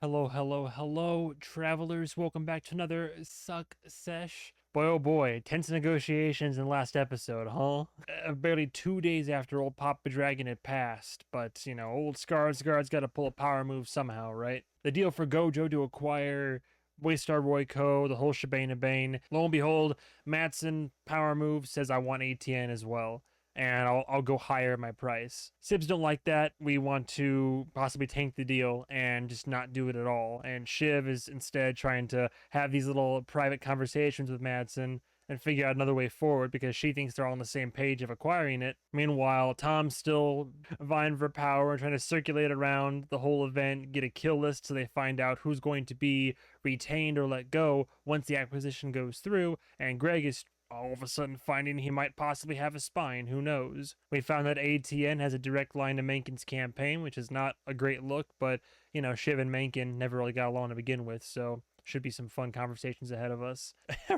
Hello, hello, hello, travelers. Welcome back to another Suck Sesh. Boy, oh boy, tense negotiations in the last episode, huh? Barely 2 days after old Papa Dragon had passed, but, old Skarsgård's gotta pull a power move somehow, right? The deal for Gojo to acquire Waystar Royco, the whole shebang. Lo and behold, Matson power move says I want ATN as well, and I'll go higher my price. Sibs don't like that. We want to possibly tank the deal and just not do it at all. And Shiv is instead trying to have these little private conversations with Madsen and figure out another way forward because she thinks they're all on the same page of acquiring it. Meanwhile, Tom's still vying for power and trying to circulate around the whole event, get a kill list so they find out who's going to be retained or let go once the acquisition goes through. And Greg is all of a sudden finding he might possibly have a spine. Who knows? We found that ATN has a direct line to Menken's campaign, which is not a great look, but, Shiv and Menken never really got along to begin with, so should be some fun conversations ahead of us.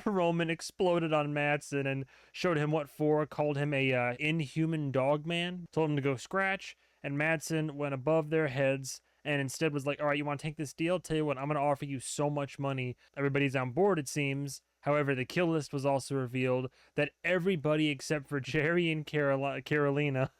Roman exploded on Matson and showed him what for, called him a inhuman dog man, told him to go scratch, and Madsen went above their heads and instead was like, all right, you want to take this deal? Tell you what, I'm going to offer you so much money. Everybody's on board, it seems. However, the kill list was also revealed that everybody except for Jerry and Carolina,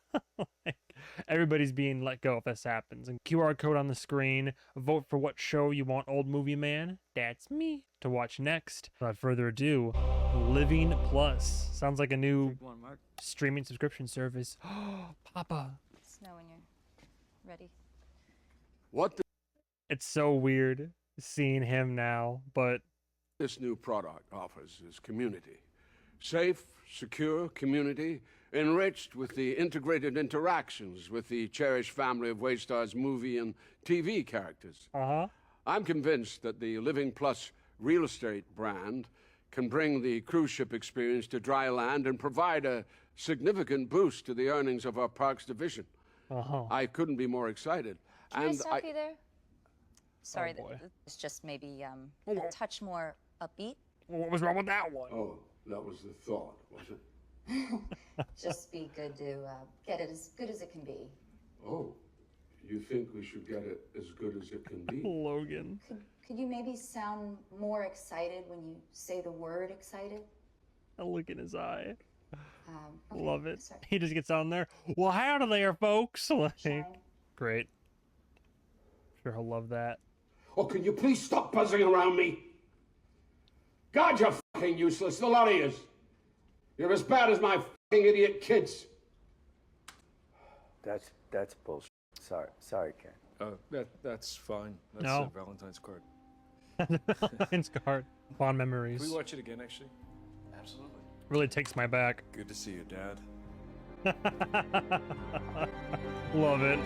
everybody's being let go if this happens. And QR code on the screen, vote for what show you want old MovieMan. That's me. To watch next. Without further ado, Living Plus. Sounds like a new streaming subscription service. Papa. Snow when you're ready. What It's so weird seeing him now, but this new product offers is community. Safe, secure community, enriched with the integrated interactions with the cherished family of Waystar's movie and TV characters. I'm convinced that the Living Plus real estate brand can bring the cruise ship experience to dry land and provide a significant boost to the earnings of our parks division. I couldn't be more excited. Can I stop you there? Sorry, boy. it's just maybe a touch more upbeat. What was wrong with that one? Oh, that was the thought, was it? Just be good to get it as good as it can be. Oh, you think we should get it as good as it can be? Logan. Could you maybe sound more excited when you say the word excited? A look in his eye. Okay, Love it. sorry. He just gets on there. Well, howdy there, folks. Like, Shine. great. Sure, he'll love that. Oh, can you please stop buzzing around me? God, you're fucking useless, the lot of you. You're as bad as my fucking idiot kids. That's bullshit. Sorry, Ken. That's fine. That's No. a Valentine's card. Valentine's card. Fond Can memories. we watch it again, actually? Absolutely. Really takes my back. Good to see you, Dad. Love it.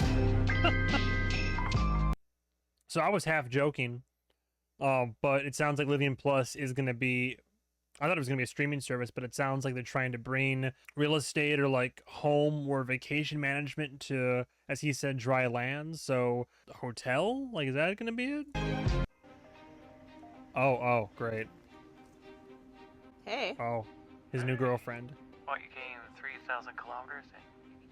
So I was half joking, but it sounds like Living Plus is going to be, I thought it was going to be a streaming service, but it sounds like they're trying to bring real estate or like home or vacation management to, as he said, dry land. So hotel, like, is that going to be it? Oh, great. Hey. Oh, his new girlfriend. What, you came 3,000 kilometers and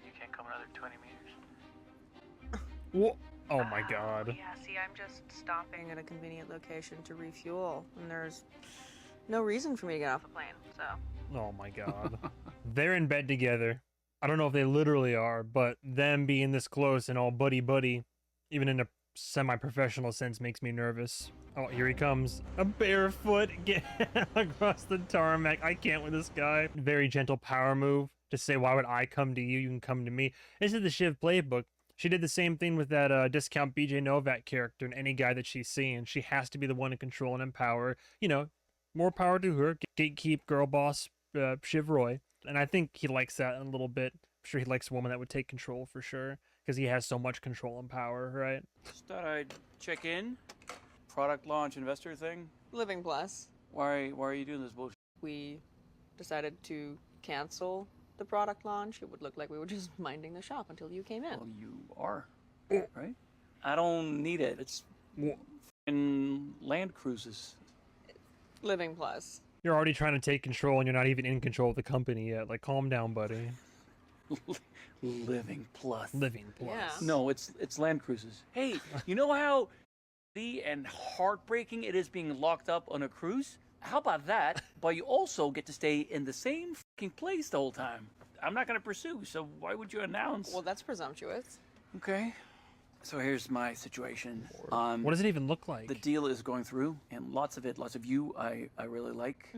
you can't come another 20 meters? Whoa. Oh my god. Yeah, see, I'm just stopping at a convenient location to refuel, and there's no reason for me to get off the plane, so. Oh my god. They're in bed together. I don't know if they literally are, but them being this close and all buddy, even in a semi-professional sense, makes me nervous. Oh, here he comes. A barefoot get across the tarmac. I can't with this guy. Very gentle power move to say, why would I come to you? You can come to me. This is the Shiv playbook. She did the same thing with that discount BJ Novak character and any guy that she's seeing. She has to be the one to control and empower. More power to her. Gatekeep, girl boss, Shiv Roy. And I think he likes that a little bit. I'm sure he likes a woman that would take control for sure. Because he has so much control and power, right? Just thought I'd check in. Product launch investor thing. Living Plus. Why are you doing this bullshit? We decided to cancel the product launch. It would look like we were just minding the shop until you came in. Well, you are, right? I don't need it. It's in land cruises. Living Plus. You're already trying to take control and you're not even in control of the company yet. Like, calm down, buddy. Living Plus. Living Plus. Yeah. No, it's land cruises. Hey, you know how and heartbreaking it is being locked up on a cruise? How about that? But you also get to stay in the same fucking place the whole time. I'm not going to pursue, so why would you announce? Well, that's presumptuous. Okay. So here's my situation. What does it even look like? The deal is going through, and lots of you I really like.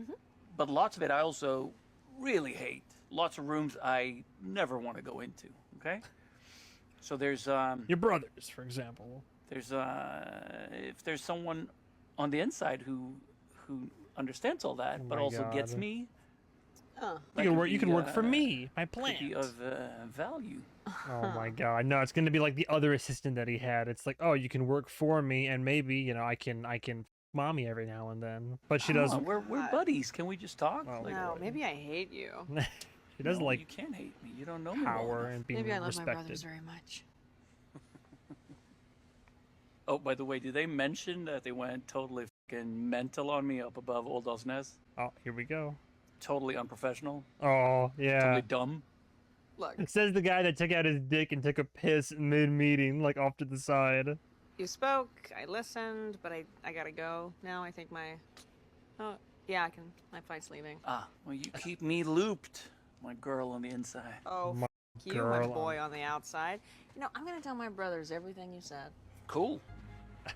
But lots of it I also really hate. Lots of rooms I never want to go into, okay? So there's Your brothers, for example. there's if there's someone on the inside who understands all that, Oh but my also gets God. me, Oh. that You could can be, work for me, my could plant. be of value. Oh my God, no, it's gonna be like the other assistant that he had. It's like, oh, you can work for me, and maybe, you know, I can mommy every now and then. But she doesn't. We're buddies. Can we just talk? Oh, No, maybe I hate you. She doesn't No, like you can't hate me. You don't know me well power enough. and being Maybe I love respected. my brothers very much. Oh, by the way, did they mention that they went totally fucking mental on me up above Old Doll's Nest? Oh, here we go. Totally unprofessional. Oh yeah. Totally dumb. Look, It says the guy that took out his dick and took a piss mid-meeting, like off to the side. you spoke, I listened, but I gotta go. Now I think oh, yeah, my flight's leaving. Ah, well, you keep me looped, my girl on the inside. Oh, My you, my girl boy on the outside. You know, I'm gonna tell my brothers everything you said. Cool.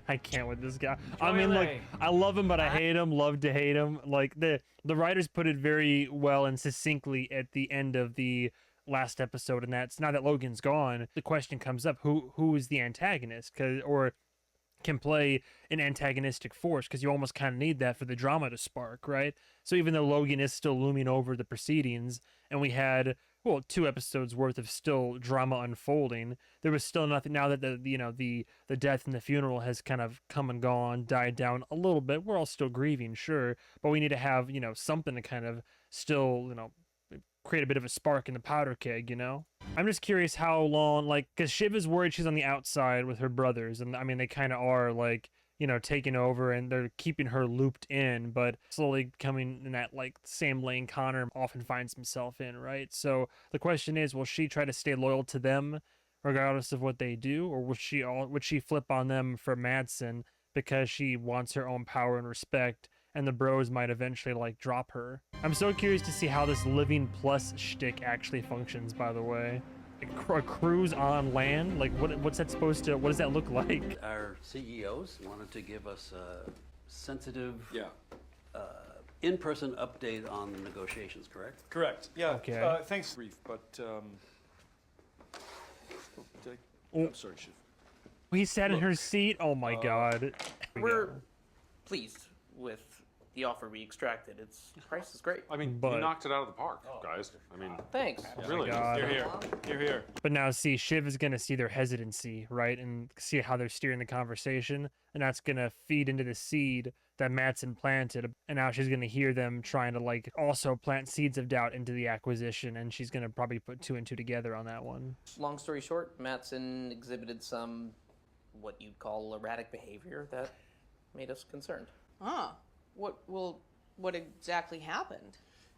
I can't with this guy. Enjoy I mean, look, LA. I love him, but I hate him. Love to hate him. Like the writers put it very well and succinctly at the end of the last episode, and that's now that Logan's gone, the question comes up: who is the antagonist? Or can play an antagonistic force, because you almost kind of need that for the drama to spark, right? So even though Logan is still looming over the proceedings, and we had 2 episodes worth of still drama unfolding, there was still nothing. Now that the death and the funeral has kind of come and gone, died down a little bit, we're all still grieving, sure, but we need to have something to kind of still create a bit of a spark in the powder keg. I'm just curious how long, like, because Shiv is worried she's on the outside with her brothers, and I mean they kind of are, like, taking over, and they're keeping her looped in, but slowly coming in that, like, same lane Connor often finds himself in, right? So the question is, will she try to stay loyal to them regardless of what they do, or would she flip on them for Madsen because she wants her own power and respect, and the bros might eventually, like, drop her? I'm so curious to see how this living plus shtick actually functions, by the way. A cruise on land? Like, what does that look like? Our CEOs wanted to give us a sensitive, Yeah. in-person update on the negotiations, correct? Correct. Yeah. Okay. Thanks. Brief, but Oh. I'm sorry, Shiv. He sat in her seat? Oh my God. Here we We're go. pleased with the offer we extracted. Its price is great. I mean, But- you knocked it out of the park, guys. I mean, Thanks. really. God. You're here. You're here. But now, see, Shiv is going to see their hesitancy, right? And see how they're steering the conversation. And that's going to feed into the seed that Madsen planted. And now she's going to hear them trying to, like, also plant seeds of doubt into the acquisition. And she's going to probably put 2 and 2 together on that one. Long story short, Matson exhibited some what you'd call erratic behavior that made us concerned. Huh. What exactly happened?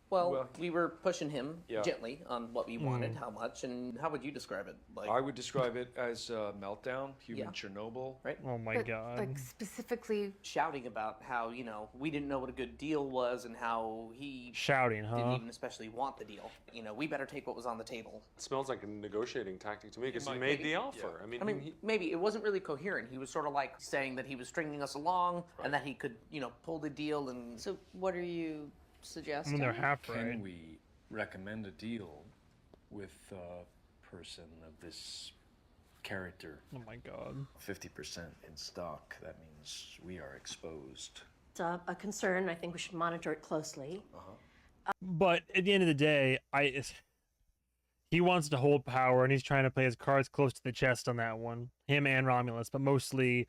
Well, we were pushing him Yeah. gently on what we wanted, how much, and how would you describe it? Like, I would describe it as a meltdown, human Yeah. Chernobyl. right? Oh my God. Like specifically shouting about how, we didn't know what a good deal was and how he Shouting, didn't huh? even especially want the deal. We better take what was on the table. it smells like a negotiating tactic to me because he might made be. the offer. Yeah. I mean, I mean, maybe it wasn't really coherent. He was sort of like saying that he was stringing us along and that he could, pull the deal and So what are you I suggesting? mean, they're half Can right. we recommend a deal with a person of this character? Oh my God. 50% in stock. That means we are exposed. It's a concern. I think we should monitor it closely. But at the end of the day, he wants to hold power, and he's trying to play his cards close to the chest on that one. Him and Romulus, but mostly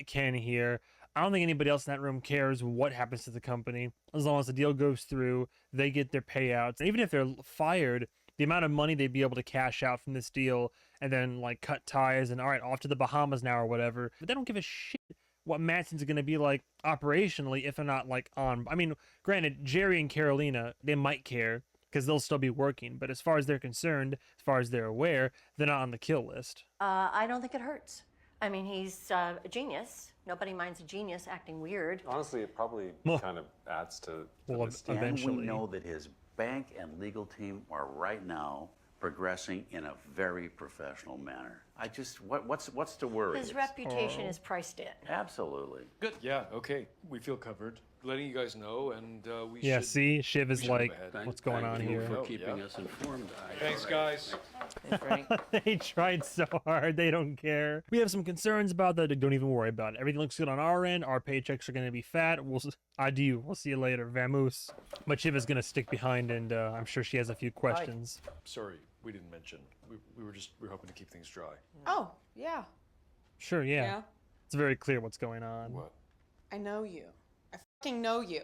Ken here. I don't think anybody else in that room cares what happens to the company. As long as the deal goes through, they get their payouts. And even if they're fired, the amount of money they'd be able to cash out from this deal and then, like, cut ties and, all right, off to the Bahamas now or whatever. But they don't give a shit what Madsen's going to be like operationally if they're not, like, on. I mean, granted, Jerry and Carolina, they might care because they'll still be working. But as far as they're concerned, as far as they're aware, they're not on the kill list. I don't think it hurts. I mean, he's a genius. Nobody minds a genius acting weird. Honestly, it probably Well- kind of adds to Well, the mystique. eventually. And we know that his bank and legal team are right now progressing in a very professional manner. What's to worry? His reputation is priced in. Absolutely. Good. Yeah. Okay. We feel covered. Letting you guys know, and we Yeah, should. see, Shiv is we should move like, ahead. what's going on Thank you here? for Oh, keeping yeah. us informed. Thanks, guys. Thanks, Frank. They tried so hard, they don't care. We have some concerns about that. Don't even worry about it. Everything looks good on our end. Our paychecks are going to be fat. Adieu. We'll see you later. Vamoose. But Shiv is going to stick behind, and I'm sure she has a few questions. Sorry, we didn't mention. We were hoping to keep things dry. Oh, yeah. Sure, yeah. Yeah. It's very clear what's going on. What? I know you. I fucking know you.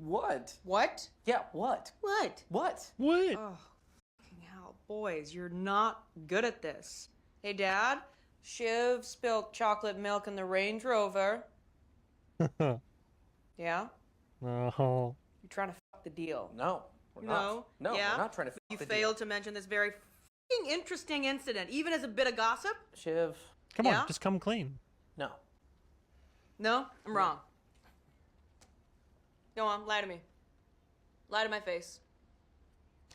What? What? Yeah, what? What? What? What? Oh, fucking hell. Boys, you're not good at this. Hey, Dad, Shiv spilled chocolate milk in the Range Rover. Yeah? Oh. You're trying to fuck the deal. No. We're No? not. No, Yeah? we're not trying to fuck You the failed to mention this very fucking interesting incident, even as a bit of gossip? deal. Shiv. Come Yeah? on, just come clean. No. No? I'm wrong. Go on, lie to me. Lie to my face.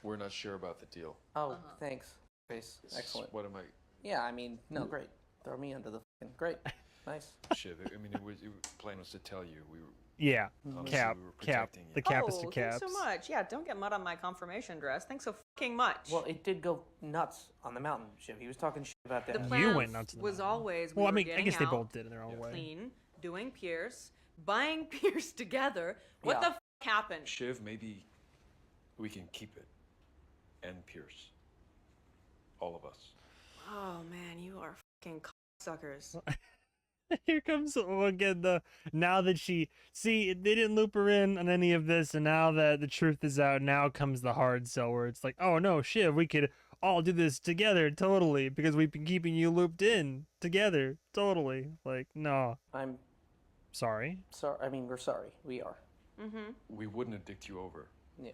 We're not sure about the deal. Oh, thanks. Face. Excellent. What am I? Yeah, I mean, no, great. Throw me under the fucking great. Nice. Shiv. I mean, plan was to tell you. We were. Yeah. Honestly, Cap. we were Cap. protecting you. The cap is to caps. Thanks so much. Yeah, don't get mud on my confirmation dress. Thanks so fucking much. Well, it did go nuts on the mountain, Shiv. He was talking shit about that. the You plan went nuts in the was mountain. always Well, I we were mean, I getting guess they out, both did in their own way. clean, doing Pierce, buying Pierce together. What Yeah. the happened? Shiv, maybe we can keep it. And Pierce. All of us. Oh man, you are fucking suckers. Here comes again now that they didn't loop her in on any of this, and now that the truth is out, now comes the hard sell where it's like, oh no, Shiv, we could all do this together totally because we've been keeping you looped in together totally. Like, no. I'm Sorry. sorry. I mean, we're sorry. We are. Mm-hmm. We wouldn't have dicked you over. Yeah.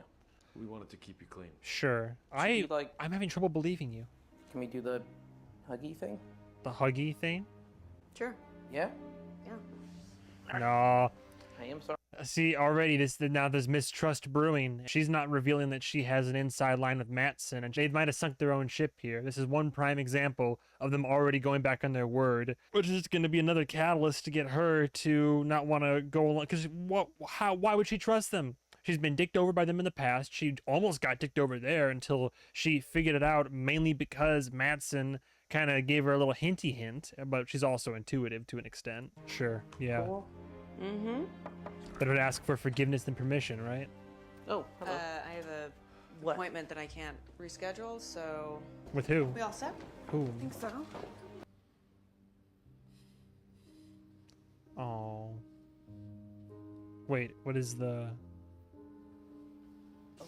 We wanted to keep you clean. Sure. you, like- I'm having trouble believing you. Can we do the huggy thing? The huggy thing? Sure. Yeah. Yeah. No. I am sorry. See, already now there's mistrust brewing. She's not revealing that she has an inside line with Mattson, and they might have sunk their own ship here. This is one prime example of them already going back on their word, which is going to be another catalyst to get her to not want to go along. Because why would she trust them? She's been dicked over by them in the past. She almost got dicked over there until she figured it out, mainly because Mattson kind of gave her a little hinty hint, but she's also intuitive to an extent. Sure, yeah. Cool. Mm-hmm. Better to ask for forgiveness and permission, right? Oh, hello. I have a What? appointment that I can't reschedule, so With who? we all set? Who? I think so. Oh. Wait, what is the...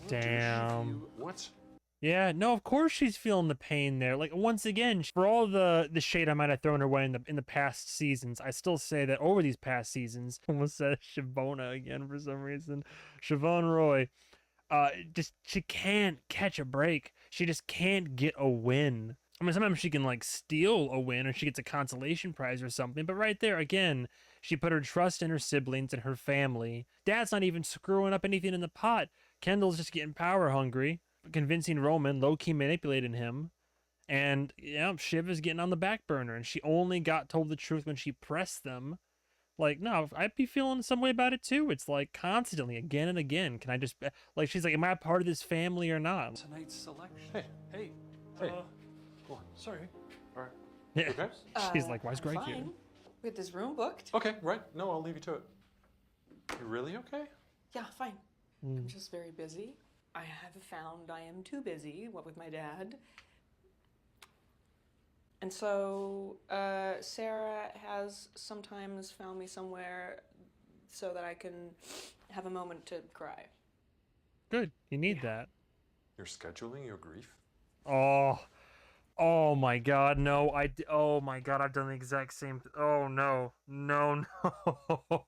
Damn. What? Yeah, no, of course she's feeling the pain there. Like, once again, for all the shade I might have thrown her way in the past seasons, I still say that over these past seasons, almost said Shavona again for some reason, Siobhan Roy, just, she can't catch a break. She just can't get a win. I mean, sometimes she can, like, steal a win or she gets a consolation prize or something, but right there, again, she put her trust in her siblings and her family. Dad's not even screwing up anything in the pot. Kendall's just getting power hungry, convincing Roman, low-key manipulating him, and yeah, Shiv is getting on the back burner, and she only got told the truth when she pressed them. Like, no, I'd be feeling some way about it too. It's like constantly, again and again. Can I just, like, she's like, am I a part of this family or not? Tonight's selection. Hey. Sorry. All right. Yeah. Okay. She's like, why is Greg Fine. here? We have this room booked. Okay, right. No, I'll leave you to it. You really okay? Yeah, fine. I'm just very busy. I have found I am too busy, what with my dad. And so Sarah has sometimes found me somewhere so that I can have a moment to cry. Good. You need that. You're scheduling your grief? Oh my God, no, oh my God, I've done the exact same, oh no, no,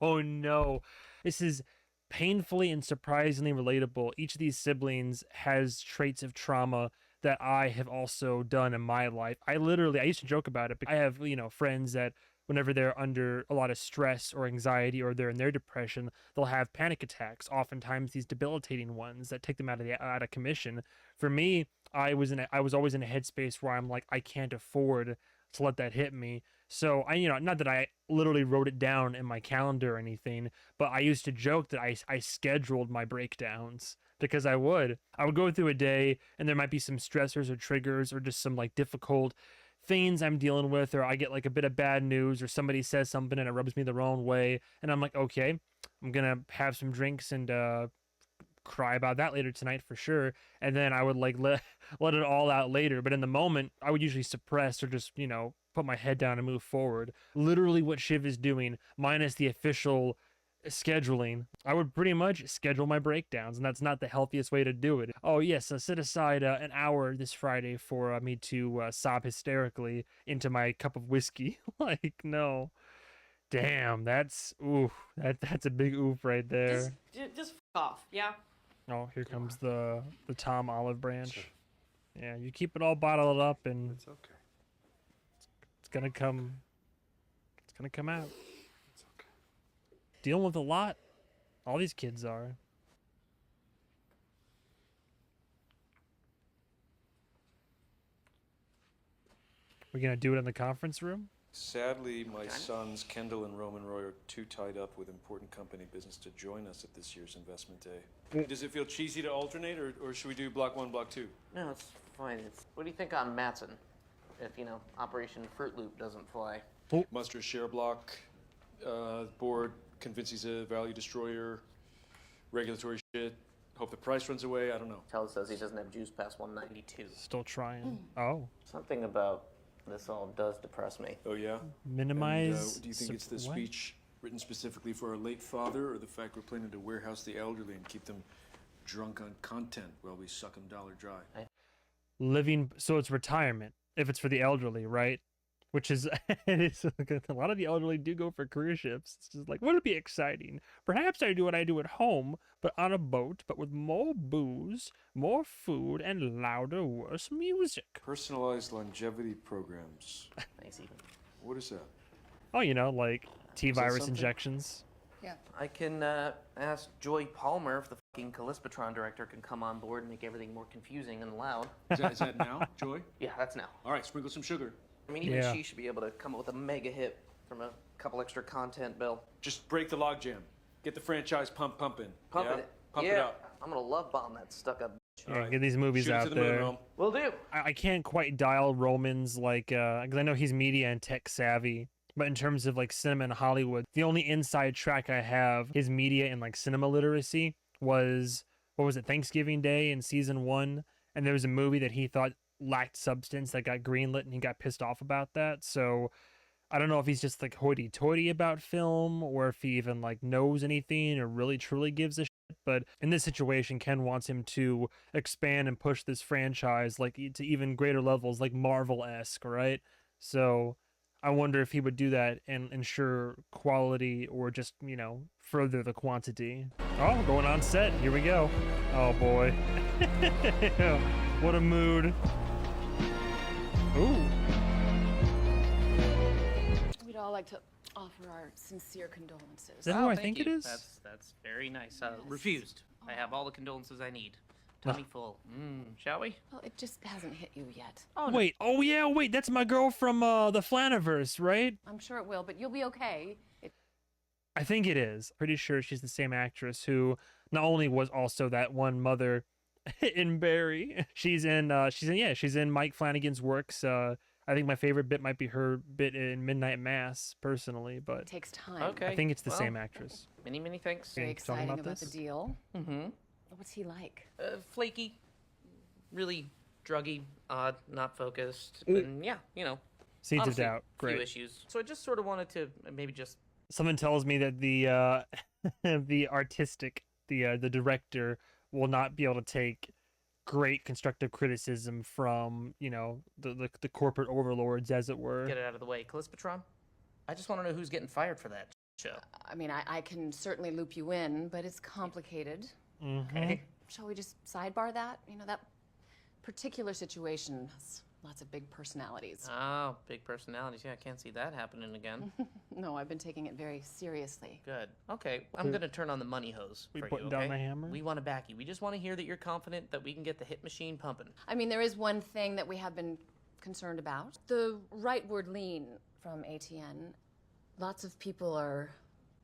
no. This is painfully and surprisingly relatable. Each of these siblings has traits of trauma that I have also done in my life. I used to joke about it, but I have, friends that whenever they're under a lot of stress or anxiety or they're in their depression, they'll have panic attacks, oftentimes these debilitating ones that take them out of commission. For me, I was always in a headspace where I'm like, I can't afford to let that hit me. So not that I literally wrote it down in my calendar or anything, but I used to joke that I scheduled my breakdowns, because I would go through a day and there might be some stressors or triggers or just some like difficult things I'm dealing with, or I get like a bit of bad news or somebody says something and it rubs me the wrong way, and I'm like, okay, I'm gonna have some drinks and cry about that later tonight for sure. And then I would like let it all out later, but in the moment I would usually suppress or just put my head down and move forward. Literally what Shiv is doing, minus the official scheduling. I would pretty much schedule my breakdowns, and that's not the healthiest way to do it. Oh yes, so set aside an hour this Friday for me to sob hysterically into my cup of whiskey. Like, no. Damn, that's that's a big oof right there. Just f off, yeah. Oh, here comes the Tom Olive Branch. Yeah, you keep it all bottled up and It's okay. it's gonna come out. It's okay. Dealing with a lot. All these kids are. We're gonna do it in the conference room? Sadly, my sons, Kendall and Roman Roy, are too tied up with important company business to join us at this year's investment day. Does it feel cheesy to alternate, or should we do block 1, block 2? No, it's fine. What do you think on Matson? If, Operation Fruit Loop doesn't fly. Muster a share block, board convince he's a value destroyer, regulatory shit, hope the price runs away, I don't know. Tell says he doesn't have juice past 192. Still trying. Oh. Something about this all does depress me. Oh, yeah? Minimize. And, do you think it's the speech written specifically for our late father, or the fact we're planning to warehouse the elderly and keep them drunk on content while we suck them dollar dry? So it's retirement if it's for the elderly, right? Which is, it's a lot of the elderly do go for cruise ships. It's just like, would it be exciting? Perhaps I do what I do at home, but on a boat, but with more booze, more food, and louder, worse music. Personalized longevity programs. Nice even. What is that? Oh, like T-virus something? injections. Yeah. I can ask Joy Palmer if the fucking Callispatron director can come on board and make everything more confusing and loud. Is that now, Joy? Yeah, that's now. All right, sprinkle some sugar. I mean, even she should be able to come up with a mega hit from a couple extra content bill. Just break the logjam. Get the franchise pumping. Pumping it. Pump it up. I'm gonna love bomb that stuck-up bitch. Yeah, get these movies Shoot it out to the moon, there. Rome. Will do. I can't quite dial Roman's because I know he's media and tech savvy, but in terms of like cinema and Hollywood, the only inside track I have his media and like cinema literacy was, what was it, Thanksgiving Day in season 1, and there was a movie that he thought lacked substance that got greenlit and he got pissed off about that. So I don't know if he's just like hoity-toity about film or if he even like knows anything or really truly gives a shit. But in this situation, Ken wants him to expand and push this franchise like to even greater levels, like Marvel-esque, right? So I wonder if he would do that and ensure quality or just, further the quantity. Oh, going on set. Here we go. Oh boy. What a mood. Ooh. We'd all like to offer our sincere condolences. Is that who I think Thank it you. is? That's very nice. Refused. I have all the condolences I need. Tummy full. Shall we? Well, it just hasn't hit you yet. Wait, wait, that's my girl from the Flaniverse, right? I'm sure it will, but you'll be okay. I think it is. Pretty sure she's the same actress who not only was also that one mother in Barry. She's in Mike Flanagan's works. I think my favorite bit might be her bit in Midnight Mass, personally, but It takes time. Okay. I think it's the same actress. Many thanks. Very Talking exciting about about the this? deal. Mm-hmm. What's he like? Flaky. Really druggy, odd, not focused. And yeah, Seeds of honestly, doubt. Great. Few issues. So I just sort of wanted to maybe just... Something tells me that the the director will not be able to take great constructive criticism from the corporate overlords, as it were. Get it out of the way. Callispatron? I just want to know who's getting fired for that show. I mean, I can certainly loop you in, but it's complicated. Mm-hmm. Okay. Shall we just sidebar that? That particular situation has Lots of big personalities. Oh, big personalities. Yeah, I can't see that happening again. No, I've been taking it very seriously. Good. Okay, I'm gonna turn on the money hose We for you, putting okay? down the hammer? We want to back you. We just want to hear that you're confident that we can get the hit machine pumping. I mean, there is one thing that we have been concerned about. The rightward lean from ATN. Lots of people are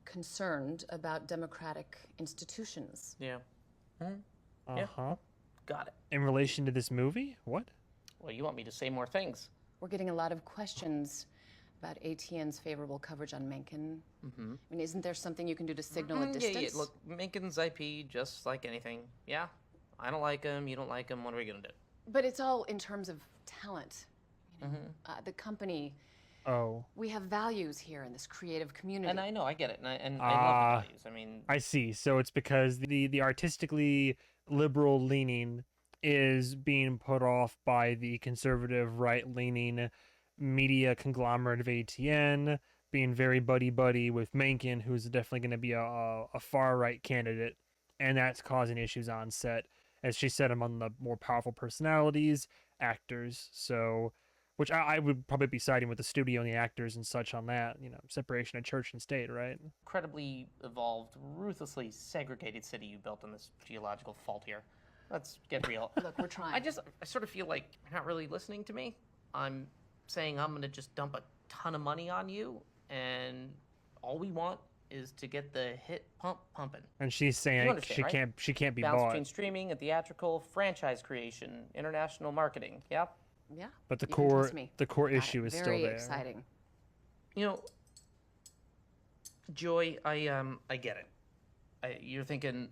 concerned about democratic institutions. Yeah. Hmm? Uh-huh. Got it. In relation to this movie? What? Well, you want me to say more things. We're getting a lot of questions about ATN's favorable coverage on Mencken. Mm-hmm. I mean, isn't there something you can do to signal a Yeah, distance? yeah. Look, Menken's IP, just like anything. Yeah? I don't like him, you don't like him, what are we gonna do? But it's all in terms of talent. You know, Mm-hmm. the company, Oh. we have values here in this creative community. And I know, I get it, and I love the values. I mean... I see. So it's because the artistically liberal leaning is being put off by the conservative right-leaning media conglomerate of ATN, being very buddy-buddy with Mencken, who's definitely going to be a far-right candidate, and that's causing issues on set. As she said, among the more powerful personalities, actors, so... Which I would probably be siding with the studio and the actors and such on that, you know, separation of church and state, right? Incredibly evolved, ruthlessly segregated city you built on this geological fault here. Let's get real. Look, we're trying. I sort of feel like you're not really listening to me. I'm saying I'm gonna just dump a ton of money on you, and all we want is to get the hit pumping. And she's You saying understand, right? she can't be Balance bought. between streaming and theatrical, franchise creation, international marketing. Yep. Yeah. But the you can trust core me. the core Got it. issue is still Very there. exciting. You know, Joy, I get it. You're thinking,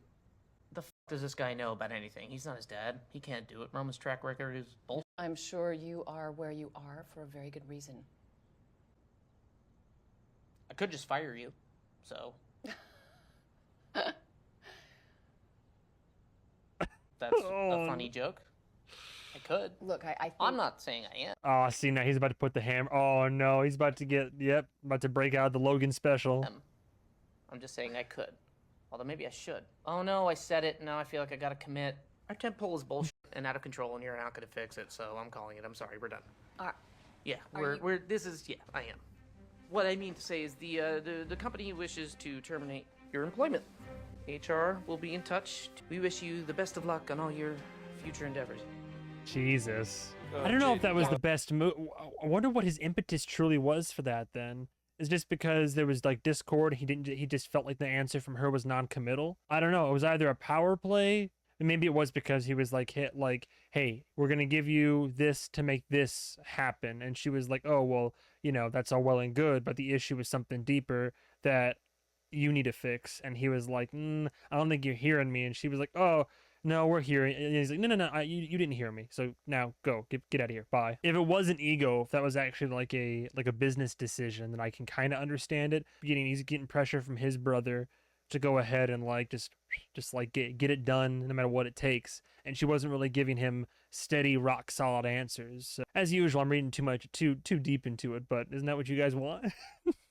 the f does this guy know about anything? He's not his dad. He can't do it. Roman's track record is bullshit. I'm sure you are where you are for a very good reason. I could just fire you, so. That's a funny joke. I could. Look, I think... I'm not saying I am. Oh, see, now he's about to put the hammer. Oh no, he's about to get about to break out the Logan special. I'm just saying I could. Although maybe I should. Oh no, I said it. Now I feel like I gotta commit. Our tentpole is bullshit and out of control, and you're not gonna fix it. So I'm calling it. I'm sorry. We're done. Yeah, we're. This is. Yeah, I am. What I mean to say is the company wishes to terminate your employment. HR will be in touch. We wish you the best of luck on all your future endeavors. Jesus. I don't know if that was the best move. I wonder what his impetus truly was for that then. Is just because there was like discord, he just felt like the answer from her was non-committal? I don't know. It was either a power play, and maybe it was because he was like hey, we're going to give you this to make this happen. And she was like, "Oh, well, you know, that's all well and good, but the issue is something deeper that you need to fix." And he was like, I don't think you're hearing me. And she was like, "Oh, no, we're here." And he's like, no, you didn't hear me. So now go, get out of here. Bye. If it wasn't ego, if that was actually like a business decision, then I can kind of understand it. He's getting pressure from his brother to go ahead and like just like get it done no matter what it takes. And she wasn't really giving him steady, rock solid answers. So, as usual, I'm reading too deep into it, but isn't that what you guys want?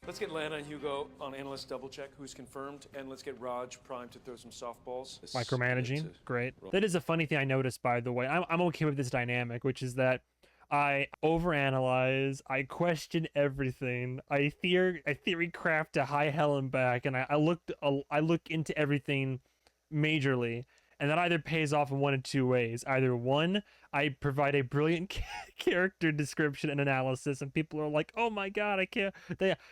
Let's get Lana and Hugo on analyst double check who's confirmed, and let's get Raj primed to throw some softballs. Micromanaging, great. That is a funny thing I noticed, by the way. I'm okay with this dynamic, which is that I overanalyze, I question everything, I theory craft a high hell and back, and I look into everything majorly. And that either pays off in one of two ways. Either one, I provide a brilliant character description and analysis, and people are like, "Oh my god, I can't.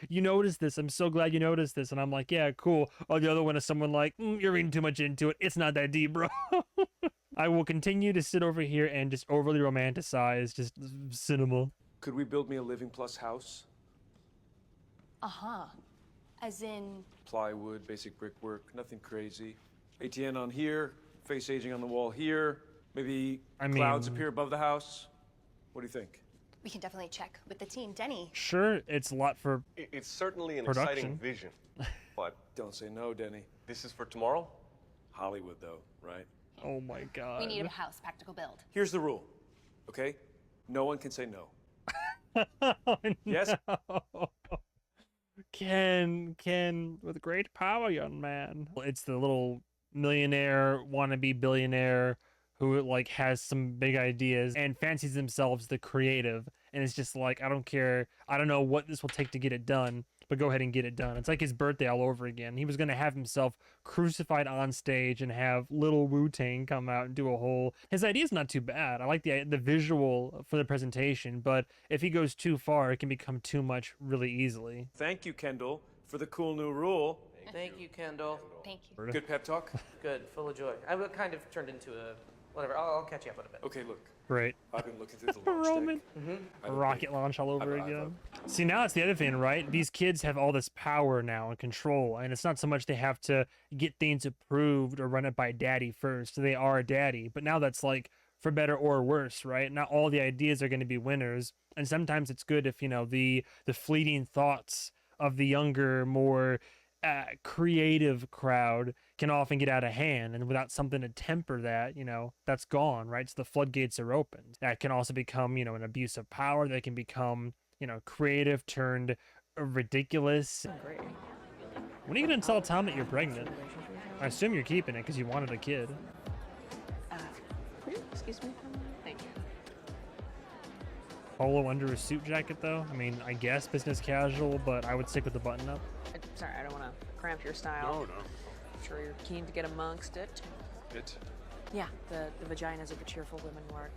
You noticed this. I'm so glad you noticed this." And I'm like, "Yeah, cool." Or the other one is someone like, "You're reading too much into it. It's not that deep, bro." I will continue to sit over here and just overly romanticize just cinema. Could we build me a living plus house? As in... Plywood, basic brickwork, nothing crazy. ATN on here, face aging on the wall here. Maybe clouds appear above the house. What do you think? We can definitely check with the team. Denny. Sure, it's a lot for It's certainly an production. exciting vision, but... Don't say no, Denny. This is for tomorrow? Hollywood, though, right? Oh my god. We need a house, practical build. Here's the rule, okay? No one can say no. Oh, Yes? no. Ken, with great power, young man. It's the little millionaire, wannabe billionaire who like has some big ideas and fancies themselves the creative, and it's just like, I don't care, I don't know what this will take to get it done, but go ahead and get it done. It's like his birthday all over again. He was going to have himself crucified on stage and have little Wu-Tang come out and do a whole... His idea's not too bad. I like the visual for the presentation, but if he goes too far, it can become too much really easily. Thank you, Kendall, for the cool new rule. Thank you, Kendall. Thank you. Good pep talk? Good, full of joy. I kind of turned into a... Whatever, I'll catch you up in a bit. Okay, look. Great. I've been looking through the launch Roman. deck. A rocket launch all over again. See, now it's the other thing, right? These kids have all this power now and control, and it's not so much they have to get things approved or run it by daddy first. They are daddy, but now that's like for better or worse, right? Not all the ideas are going to be winners, and sometimes it's good if, you know, the fleeting thoughts of the younger, more creative crowd can often get out of hand, and without something to temper that, you know, that's gone, right? So the floodgates are opened. That can also become, you know, an abuse of power. That can become, you know, creative turned ridiculous. Great. When are you gonna tell Tom that you're pregnant? I assume you're keeping it because you wanted a kid. Excuse me? Thank you. Polo under a suit jacket though? I mean, I guess business casual, but I would stick with the button up. Sorry, I don't want to cramp your style. No. I'm sure you're keen to get amongst it. It? Yeah, the vaginas of the cheerful women who are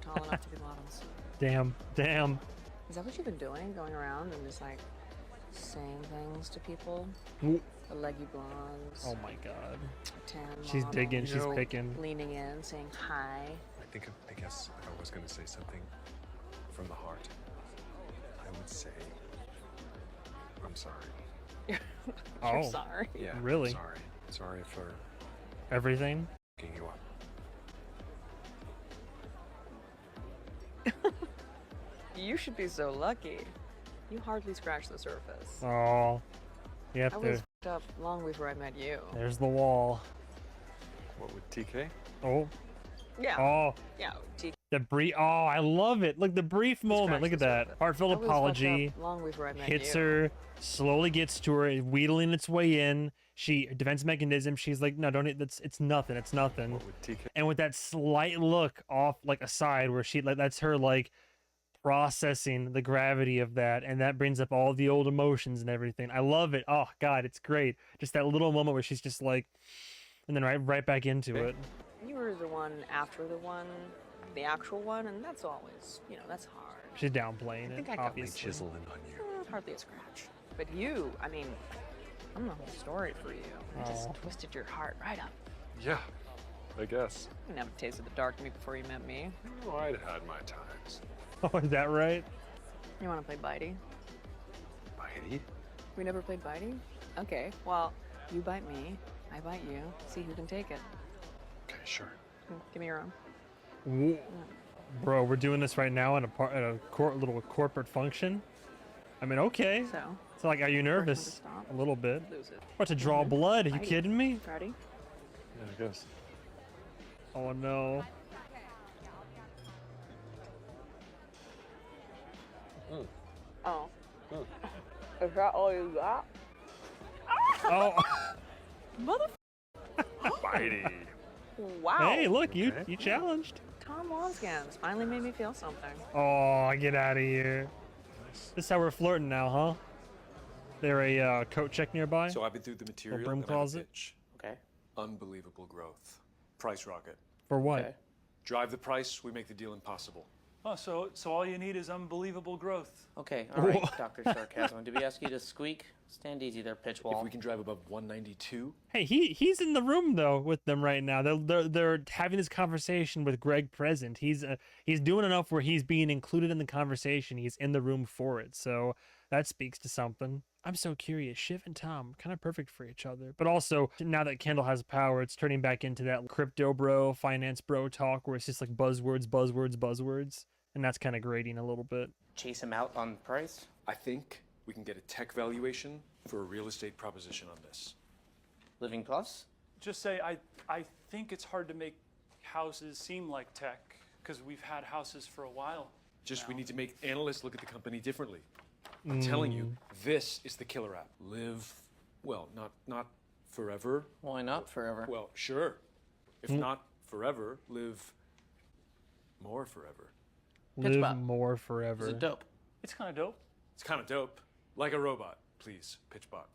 tall enough to be models. Damn. Is that what you've been doing? Going around and just like saying things to people? Ooh. The leggy blondes. Oh my god. Tan She's models, digging, she's picking. Leaning in, saying hi. I guess if I was going to say something from the heart, I would say, I'm sorry. You're Oh, sorry. Yeah, really? Sorry. Sorry for Everything? picking you up. You should be so lucky. You hardly scratched the surface. Oh. Yep, I was f***ed up long before I met you. there's the wall. What with TK? Oh. Yeah. Oh. Yeah. The brief. Oh, I love it. Look, the brief moment. Look at that. Heartfelt I was fucked apology. up long before I met Hits you. her. Slowly gets to her, wheedling its way in. Defense mechanism. She's like, no, don't. It's nothing. It's nothing. What with TK? And with that slight look off, like aside, where she like that's her like processing the gravity of that, and that brings up all the old emotions and everything. I love it. Oh God, it's great. Just that little moment where she's just like, and then right back into it. You were the one after the one, the actual one, and that's always, you know, that's hard. She's downplaying I think it, I got obviously. Chiseling on you. Hardly a scratch. But you, I mean, I'm the whole story for you. I just twisted your heart right up. Yeah, I guess. You never tasted the dark meat before you met me. Oh, I'd had my times. Oh, is that right? You want to play Bitey? Bitey? We never played Bitey? Okay, well, you bite me, I bite you. See who can take it. Okay, sure. Give me your arm. Whoa. Bro, we're doing this right now at a little corporate function. I mean, okay. So like, are you nervous? A little bit. Lose it. What, to draw blood? Are you kidding me? Ready? Yeah, I guess. Oh no. Oh. Is that all you got? Oh. Mother. Bitey. Wow. Hey, look, you challenged. Tom Wanskans finally made me feel something. Oh, get out of here. This is how we're flirting now, huh? There a coat check nearby? So I've been through the material. broom and I have a closet? pitch. Okay. Unbelievable growth. Price rocket. For what? Drive the price, we make the deal impossible. Oh, so all you need is unbelievable growth. Okay, all right, Dr. Sarcasm. Did we ask you to squeak? Stand easy there, pitch wall. If we can drive above 192. Hey, he's in the room though with them right now. They're having this conversation with Greg present. He's doing enough where he's being included in the conversation. He's in the room for it. So that speaks to something. I'm so curious. Shiv and Tom, kind of perfect for each other. But also, now that Kendall has power, it's turning back into that crypto bro, finance bro talk where it's just like buzzwords. And that's kind of grating a little bit. Chase him out on price? I think we can get a tech valuation for a real estate proposition on this. Living Plus? Just say, I think it's hard to make houses seem like tech because we've had houses for a while. We need to make analysts look at the company differently. I'm telling you, this is the killer app. Live, well, not forever. Why not forever? Well, sure. If not forever, live more forever. Live Bop. more Is forever. it dope? It's kind of dope. It's kind of dope. Like a robot, please, Pitch Bop.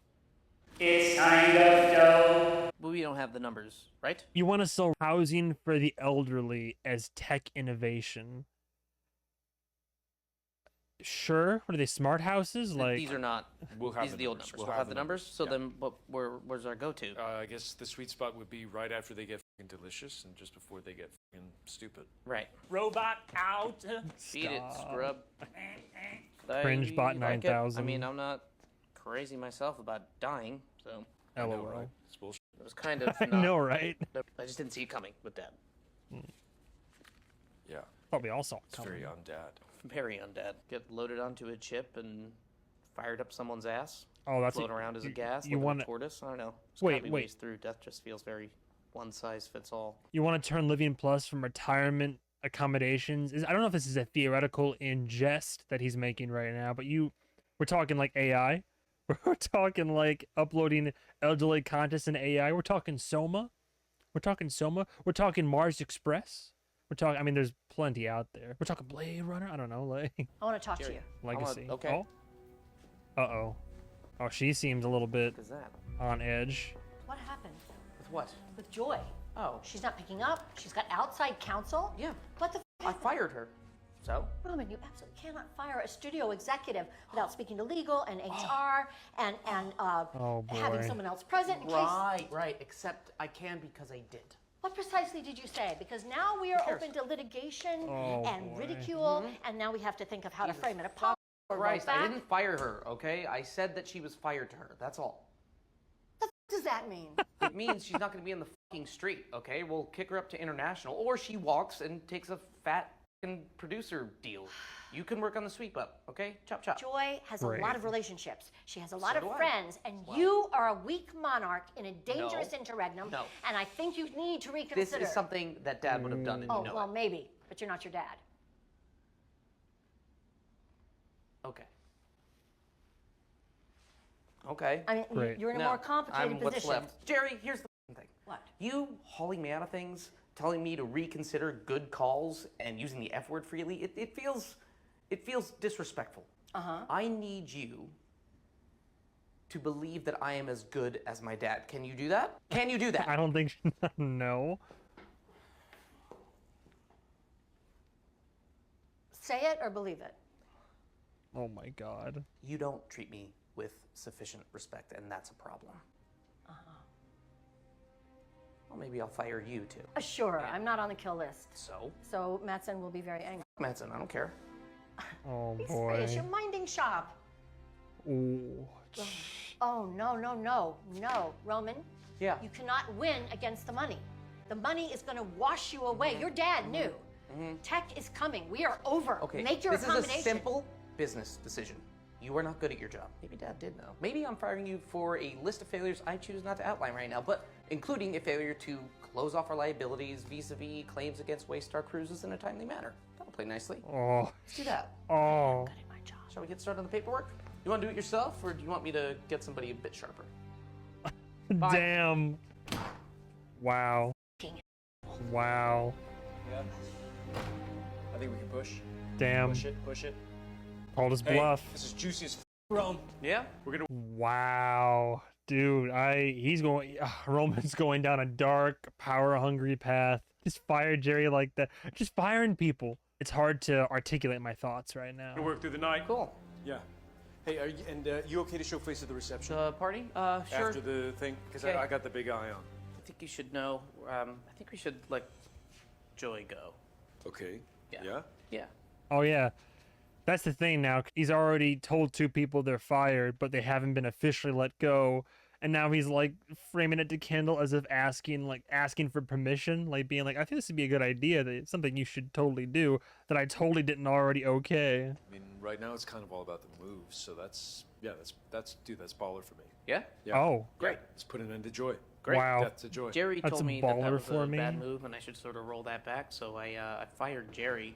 It's kind of dope. But we don't have the numbers, right? You want to sell housing for the elderly as tech innovation. Sure. What are they, smart houses? Like, These are not. We'll have These are the the old numbers. numbers. We'll have the numbers. So then, where's our go-to? I guess the sweet spot would be right after they get fucking delicious and just before they get fucking stupid. Right. Robot out. Beat it, scrub. Cringe bot I like it. 9000. I mean, I'm not crazy myself about dying, so. LOL. know, right? It's bullshit. It was kind of. I not- know, right? I just didn't see it coming with Dad. Yeah. Probably all saw it It's coming. very undad. Very undead. Get loaded onto a chip and fired up someone's ass. Oh, that's float a- around as a you- gas. you like wanna- a tortoise. I don't know. Just Wait, copy wait. ways through. Death just feels very one size fits all. You want to turn Living Plus from retirement accommodations? I don't know if this is a theoretical in jest that he's making right now, but we're talking like AI. We're talking like uploading elderly content in AI. We're talking Soma. We're talking Mars Express. We're talking. I mean, there's plenty out there. We're talking Blade Runner. I don't know, like I want to talk to you. Legacy. okay. Oh. Uh-oh. Oh, she seems a little bit What is that? on edge. What happened With what? with Joy? Oh. She's not picking up. She's got outside counsel. Yeah. What the I fired her. So? Roman, you absolutely cannot fire a studio executive without speaking to legal and HR and Oh, having boy. someone else present in case. Right. Except I can because I did. What precisely did you say? Because now we are cares? open to litigation Oh, and boy. ridicule, and now we have to think of how to frame it apart. or roll Christ, I back. didn't fire her, okay? I said that she was fired to her. That's all. What does that mean? It means she's not going to be in the fucking street, okay? We'll kick her up to international, or she walks and takes a fat fucking producer deal. You can work on the sweep up, okay? Chop chop. Joy has Great. a lot of relationships. She has a lot So of do I. friends, and you are a weak monarch in a dangerous No. interregnum. No. And I think you need to This reconsider. is something that Dad would have done, and Oh, you know well, it. maybe, but you're not your dad. Okay. Okay. I mean, Great. you're in a No, more complicated I'm position. what's left. Jerry, here's the f***ing thing. What? You hauling me out of things, telling me to reconsider good calls, and using the F word freely, it feels disrespectful. Uh-huh. I need you to believe that I am as good as my dad. Can you do that? Can you do that? I don't think. No. Say it or believe it. Oh my God. You don't treat me with sufficient respect, and that's a problem. Uh-huh. Well, maybe I'll fire you too. Sure, I'm not on the kill list. So? So Mattson will be very angry. Manson, I don't care. Oh He's boy. It's your minding shop. Ooh. Oh, no. Roman, Yeah. you cannot win against the money. The money is going to wash you away. Your dad knew. Tech is coming. We are over. Okay. Make your this accommodation. is a simple business decision. You are not good at your job. Maybe Dad did know. Maybe I'm firing you for a list of failures I choose not to outline right now, but including a failure to close off our liabilities vis-a-vis claims against Waystar Cruises in a timely manner. That'll play nicely. Oh. Let's do that. Oh. Good at my job. Shall we get started on the paperwork? You want to do it yourself, or do you want me to get somebody a bit sharper? Bye. Damn. Wow. Wow. Yeah. I think we can push. Damn. Push it. Called his Hey, bluff. this is juicy as Rome. Yeah? We're gonna. Wow. Dude, Roman's going down a dark, power-hungry path. Just fire Jerry like that. Just firing people. It's hard to articulate my thoughts right now. Gonna work through the night. Cool. Yeah. Hey, you okay to show face at the reception? The party? Sure. After the thing? Because Okay. I got the big eye on. I think you should know. I think we should let Joey go. Okay. Yeah. Yeah. Oh, yeah. That's the thing now. He's already told 2 people they're fired, but they haven't been officially let go. And now he's like framing it to Kendall as if asking for permission, like being like, I think this would be a good idea. That it's something you should totally do that I totally didn't already okay. I mean, right now it's kind of all about the moves, so that's baller for me. Yeah? Yeah. Oh. Great. Let's put an end to Joy. Great. Wow. Death to Joy. Jerry That's told a me that baller was for a me. bad move, and I should sort of roll that back. So I fired Jerry.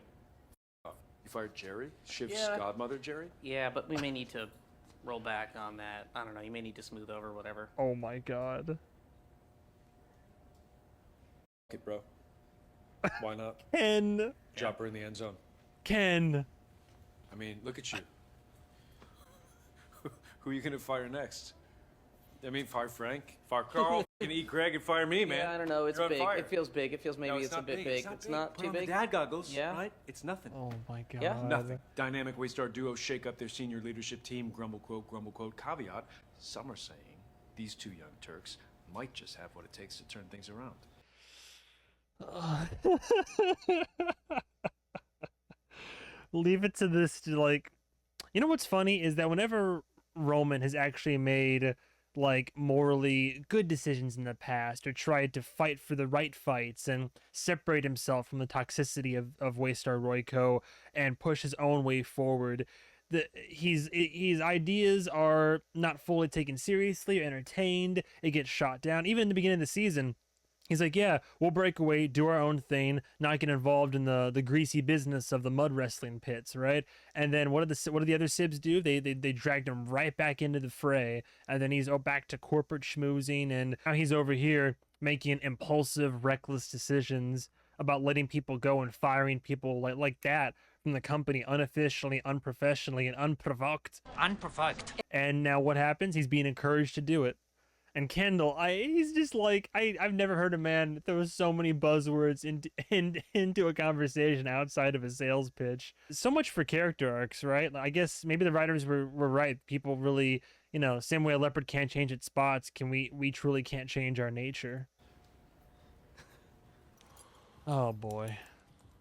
You fired Jerry? Shiv's Yeah. godmother, Jerry? Yeah, but we may need to roll back on that. I don't know. You may need to smooth over whatever. Oh my God. Okay, bro. Why not? Ken. Drop her in the end zone. Ken. I mean, look at you. Who are you gonna fire next? I mean, fire Frank, fire Carl, you can eat Greg and fire me, man. Yeah, I don't know. It's You're on big. fire. It feels big. It feels maybe No, it's a not bit big. It's It's not Put too on the big. dad goggles, Yeah. right? It's nothing. Oh my god. Yeah. Nothing. Dynamic Waystar duo shake up their senior leadership team. Grumble quote. Caveat: some are saying these two young Turks might just have what it takes to turn things around. Leave it to this to like, you know what's funny is that whenever Roman has actually made like morally good decisions in the past or tried to fight for the right fights and separate himself from the toxicity of Waystar Royco and push his own way forward, his ideas are not fully taken seriously or entertained. It gets shot down. Even in the beginning of the season, he's like, yeah, we'll break away, do our own thing, not get involved in the greasy business of the mud wrestling pits, right? And then what do the other Sibs do? They dragged him right back into the fray, and then he's back to corporate schmoozing, and now he's over here making impulsive, reckless decisions about letting people go and firing people like that from the company unofficially, unprofessionally, and unprovoked. Unprovoked. And now what happens? He's being encouraged to do it. And Kendall, he's just like, I've never heard a man throw so many buzzwords into a conversation outside of a sales pitch. So much for character arcs, right? I guess maybe the writers were right. People really, same way a leopard can't change its spots, we truly can't change our nature. Oh boy.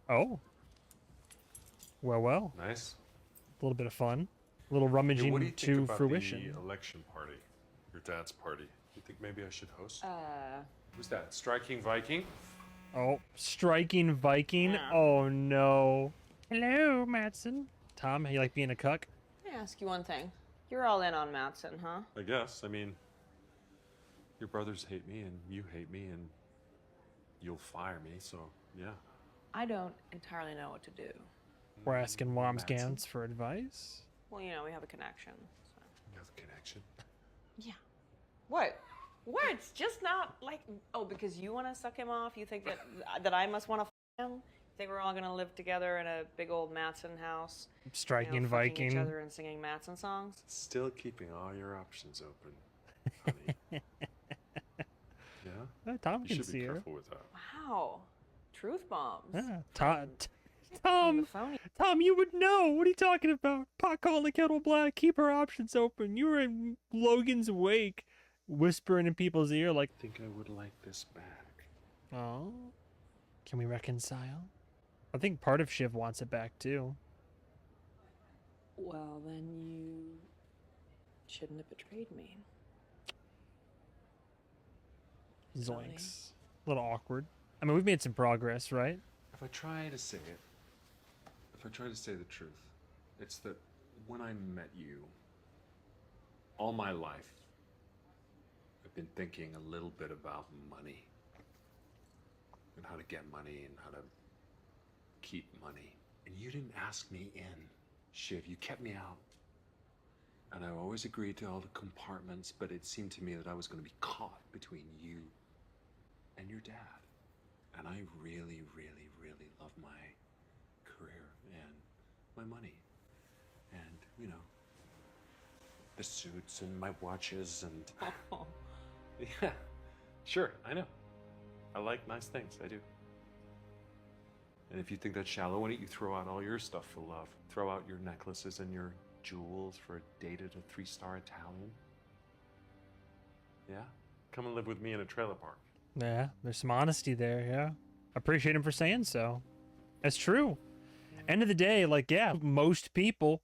Oh. Well. Nice. A little bit of fun. A little rummaging what do you think to about fruition. the election party? Your dad's party. You think maybe I should host? Who's that? Striking Viking? Oh, striking Viking. Oh no. Hello, Matson. Tom, how you like being a cuck? Let me ask you one thing. You're all in on Matson, huh? I guess. I mean, your brothers hate me and you hate me and you'll fire me, so yeah. I don't entirely know what to do. We're asking Womsgans for advice. Well, we have a connection. So. You have a connection? Yeah. What? What? It's just not like, because you want to suck him off? You think that I must want to him? You think we're all going to live together in a big old Matson house? Striking fucking Viking. each other and singing Matson songs? Still keeping all your options open, honey. Yeah? Tom you can should see be her. careful with that. Wow. Truth bombs. Yeah. Tom, you would know. What are you talking about? Pot calling the kettle black. Keep our options open. You were in Logan's wake, whispering in people's ear like, I think I would like this back. oh, can we reconcile? I think part of Shiv wants it back too. Well, then you shouldn't have betrayed me. Zoinks. A little awkward. I mean, we've made some progress, right? If I try to say it, if I try to say the truth, it's that when I met you, all my life, I've been thinking a little bit about money and how to get money and how to keep money. And you didn't ask me in, Shiv, you kept me out. And I always agreed to all the compartments, but it seemed to me that I was going to be caught between you and your dad. And I really, really, really love my career and my money. And, the suits and my watches and... Yeah, sure, I know. I like nice things, I do. And if you think that's shallow, why don't you throw out all your stuff for love? Throw out your necklaces and your jewels for a date at a 3-star Italian? Yeah? Come and live with me in a trailer park. Yeah, there's some honesty there, yeah. Appreciate him for saying so. That's true. End of the day, most people,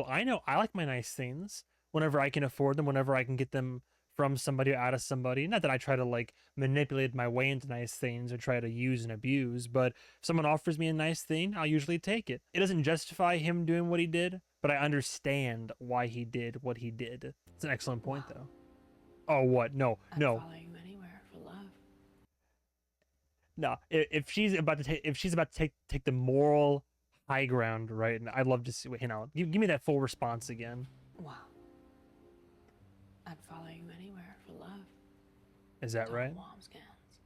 I know I like my nice things whenever I can afford them, whenever I can get them from somebody or out of somebody. Not that I try to manipulate my way into nice things or try to use and abuse, but if someone offers me a nice thing, I'll usually take it. It doesn't justify him doing what he did, but I understand why he did what he did. It's an excellent point, though. Oh, what? No. I'm following you anywhere for love. No, if she's about to take the moral high ground, right? And I'd love to see, give me that full response again. Wow. I'd follow you anywhere for love. Is that right? Womsgans.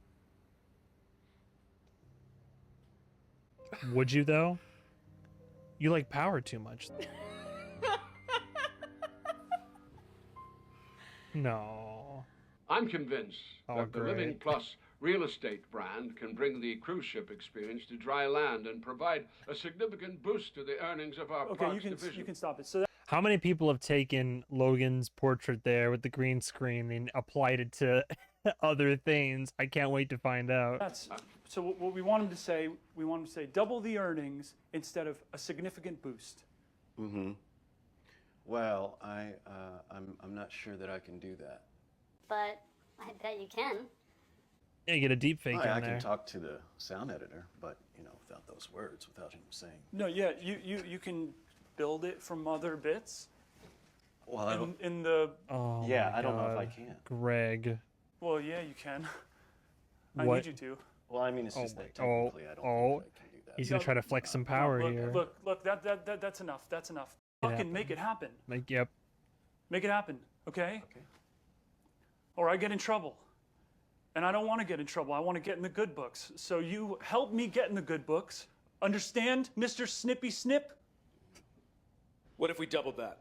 Would you though? You like power too much. No. I'm convinced Oh, that the Living great. Plus real estate brand can bring the cruise ship experience to dry land and provide a significant boost to the earnings of our parks division. You can stop it. So How many people have taken Logan's portrait there with the green screen and applied it to other things? I can't wait to find out. that's so what we want him to say. We want him to say double the earnings instead of a significant boost. Mm-hmm. Well, I'm not sure that I can do that. But I bet you can. Yeah, get a deep fake I in there. can talk to the sound editor, but without those words, without him saying. No, yeah, you can build it from other bits. Well, I don't. In the. Oh Yeah, my I don't know if I God. can. Greg. Well, yeah, you can. I What? need you to. Well, I mean, it's Oh just my- that technically, I don't think I can do that. He's gonna try to flex some power look, here. Look, that's enough. That's enough. Make it Fucking happen. make it happen. Yep. Make it happen, okay? Okay. Or I get in trouble. And I don't want to get in trouble. I want to get in the good books. So you help me get in the good books. Understand, Mr. Snippy Snip? What if we doubled that?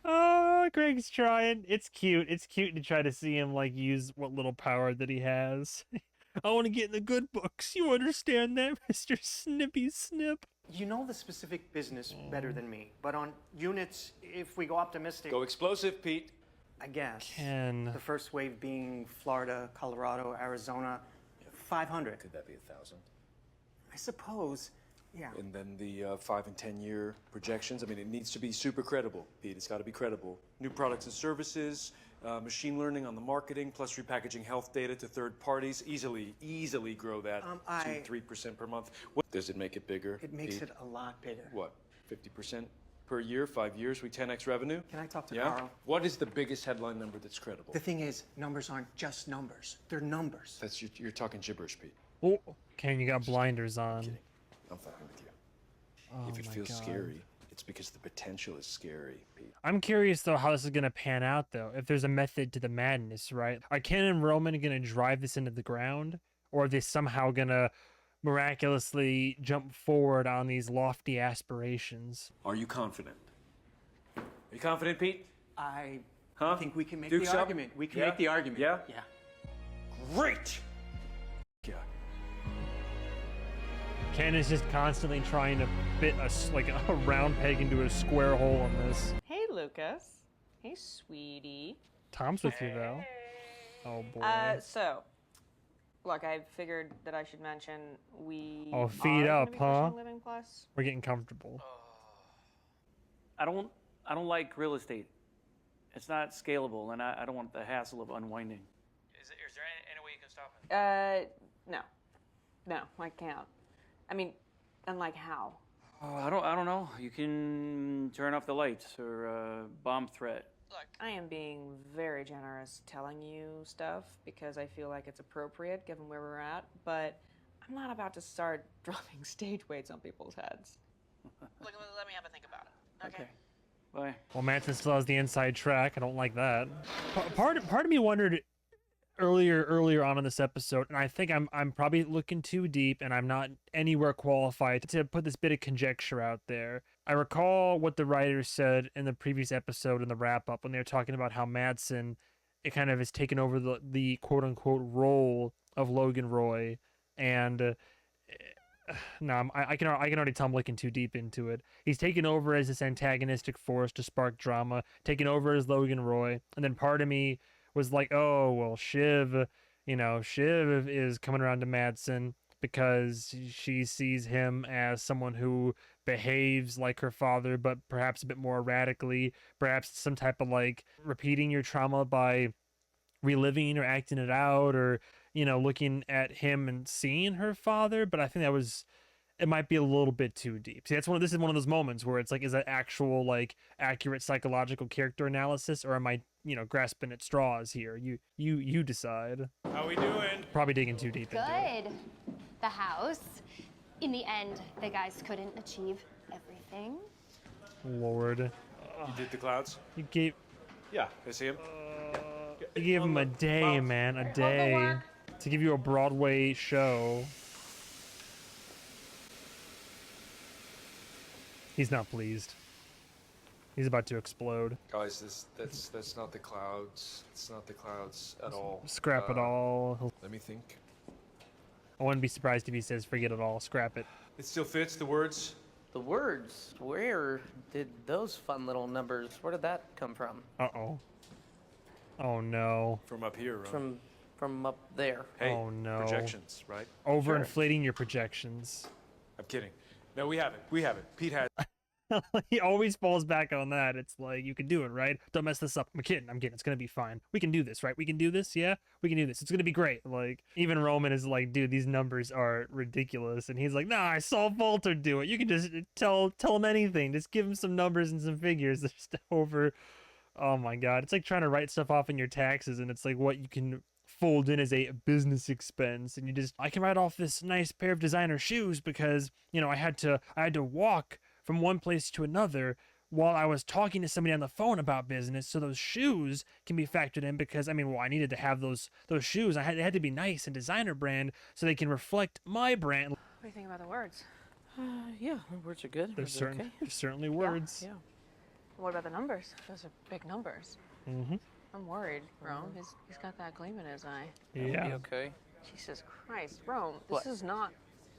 Oh, Greg's trying. It's cute. It's cute to try to see him like use what little power that he has. I want to get in the good books. You understand that, Mr. Snippy Snip? You know the specific business better than me, but on units, if we go optimistic, Go explosive, Pete. I guess. Ken. The first wave being Florida, Colorado, Arizona, 500. Could that be 1,000? I suppose, yeah. And then the 5 and 10 year projections. I mean, it needs to be super credible, Pete. It's got to be credible. New products and services, machine learning on the marketing, plus repackaging health data to third parties. Easily grow that to 3% per month. What does it make it bigger? It makes Pete? it a lot bigger. What? 50% per year, 5 years, we 10x revenue? Can I talk to Yeah? Carl? What is the biggest headline number that's credible? The thing is, numbers aren't just numbers. They're numbers. That's you're talking gibberish, Pete. Oh, Ken, you got blinders on. I'm fucking with you. Oh If it my feels God. scary, it's because the potential is scary, Pete. I'm curious though how this is gonna pan out though. If there's a method to the madness, right? Are Ken and Roman gonna drive this into the ground, or are they somehow gonna miraculously jump forward on these lofty aspirations? Are you confident? Are you confident, Pete? I Huh? think we can make Duke's the up? argument. We can Yeah? make the argument. Yeah? Yeah. Great! Yeah. Ken is just constantly trying to fit a round peg into a square hole in this. Hey, Lucas. Hey, sweetie. Tom's with you though. Oh boy. So, look, I figured that I should mention we. Oh, feet are up, gonna be huh? pushing Living Plus. We're getting comfortable. I don't like real estate. It's not scalable, and I don't want the hassle of unwinding. Is there any way you can stop it? No, I can't. I mean, and like how? Oh, I don't know. You can turn off the lights or bomb threat. Look, I am being very generous telling you stuff because I feel like it's appropriate given where we're at, but I'm not about to start dropping stage weights on people's heads. Look, let me have a think about it. Okay. Bye. Well, Manson still has the inside track. I don't like that. Part of me wondered earlier on in this episode, and I think I'm probably looking too deep, and I'm not anywhere qualified to put this bit of conjecture out there. I recall what the writers said in the previous episode in the wrap up when they were talking about how Madsen, it kind of has taken over the quote unquote role of Logan Roy, and no, I can already tell I'm looking too deep into it. He's taken over as this antagonistic force to spark drama, taken over as Logan Roy, and then part of me was like, oh well, Shiv is coming around to Madsen because she sees him as someone who behaves like her father, but perhaps a bit more erratically, perhaps some type of like repeating your trauma by reliving or acting it out, or looking at him and seeing her father. But I think it might be a little bit too deep. See, this is one of those moments where it's like, is that actual like accurate psychological character analysis, or am I grasping at straws here? You decide. How we doing? Probably digging too deep into it. Good. The house. In the end, the guys couldn't achieve everything. Lord, You did the clouds? you gave Yeah. I see him. you gave him a day, man, a day to give you a Broadway show. He's not pleased. He's about to explode. Guys, that's not the clouds. It's not the clouds at all. Scrap it all. Let me think. I wouldn't be surprised if he says forget it all, scrap it. It still fits the words. The words? Where did those fun little numbers, where did that come from? Uh-oh. Oh no. From up here, right? From up there. Hey, oh no. projections, right? Overinflating your projections. I'm kidding. No, we have it. We have it. Pete has He always falls back on that. It's like, you can do it, right? Don't mess this up. I'm kidding. It's gonna be fine. We can do this, right? We can do this, yeah? We can do this. It's gonna be great. Like, even Roman is like, dude, these numbers are ridiculous. And he's like, nah, I saw Walter do it. You can just tell him anything. Just give him some numbers and some figures. Just over. Oh my god. It's like trying to write stuff off in your taxes, and it's like what you can fold in as a business expense, and I can write off this nice pair of designer shoes because, I had to walk from one place to another while I was talking to somebody on the phone about business, so those shoes can be factored in because, I needed to have those shoes. They had to be nice and designer brand so they can reflect my brand. What do you think about the words? Yeah, the words are good. There's certainly words. Yeah. What about the numbers? Those are big numbers. Mm-hmm. I'm worried, Rome. He's got that gleam in his eye. Yeah. Be okay. Jesus Christ, Rome, this is not